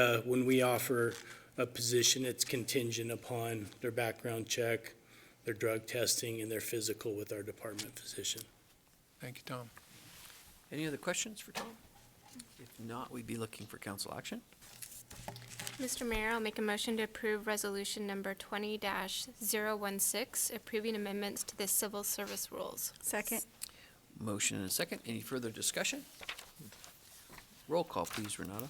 offer a position, it's contingent upon their background check, their drug testing, and their physical with our department physician. Thank you, Tom. Any other questions for Tom? If not, we'd be looking for council action. Mr. Mayor, I'll make a motion to approve resolution number 20-016, approving amendments to the civil service rules. Second. Motion and a second. Any further discussion? Roll call, please, Renata.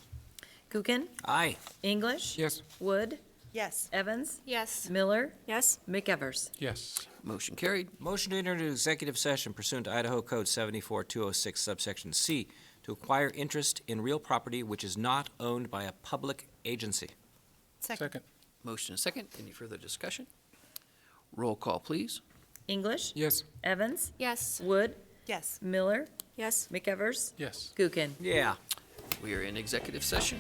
Gookin? Aye. English? Yes. Wood? Yes. Evans? Yes. Miller? Yes. McEvers? Yes. Motion carried. Motion to enter into executive session pursuant to Idaho Code 74206 subsection C to acquire interest in real property which is not owned by a public agency. Second. Motion and a second. Any further discussion? Roll call, please. English? Yes. Evans? Yes. Wood? Yes. Miller? Yes. McEvers? Yes. Gookin? Yeah. We are in executive session.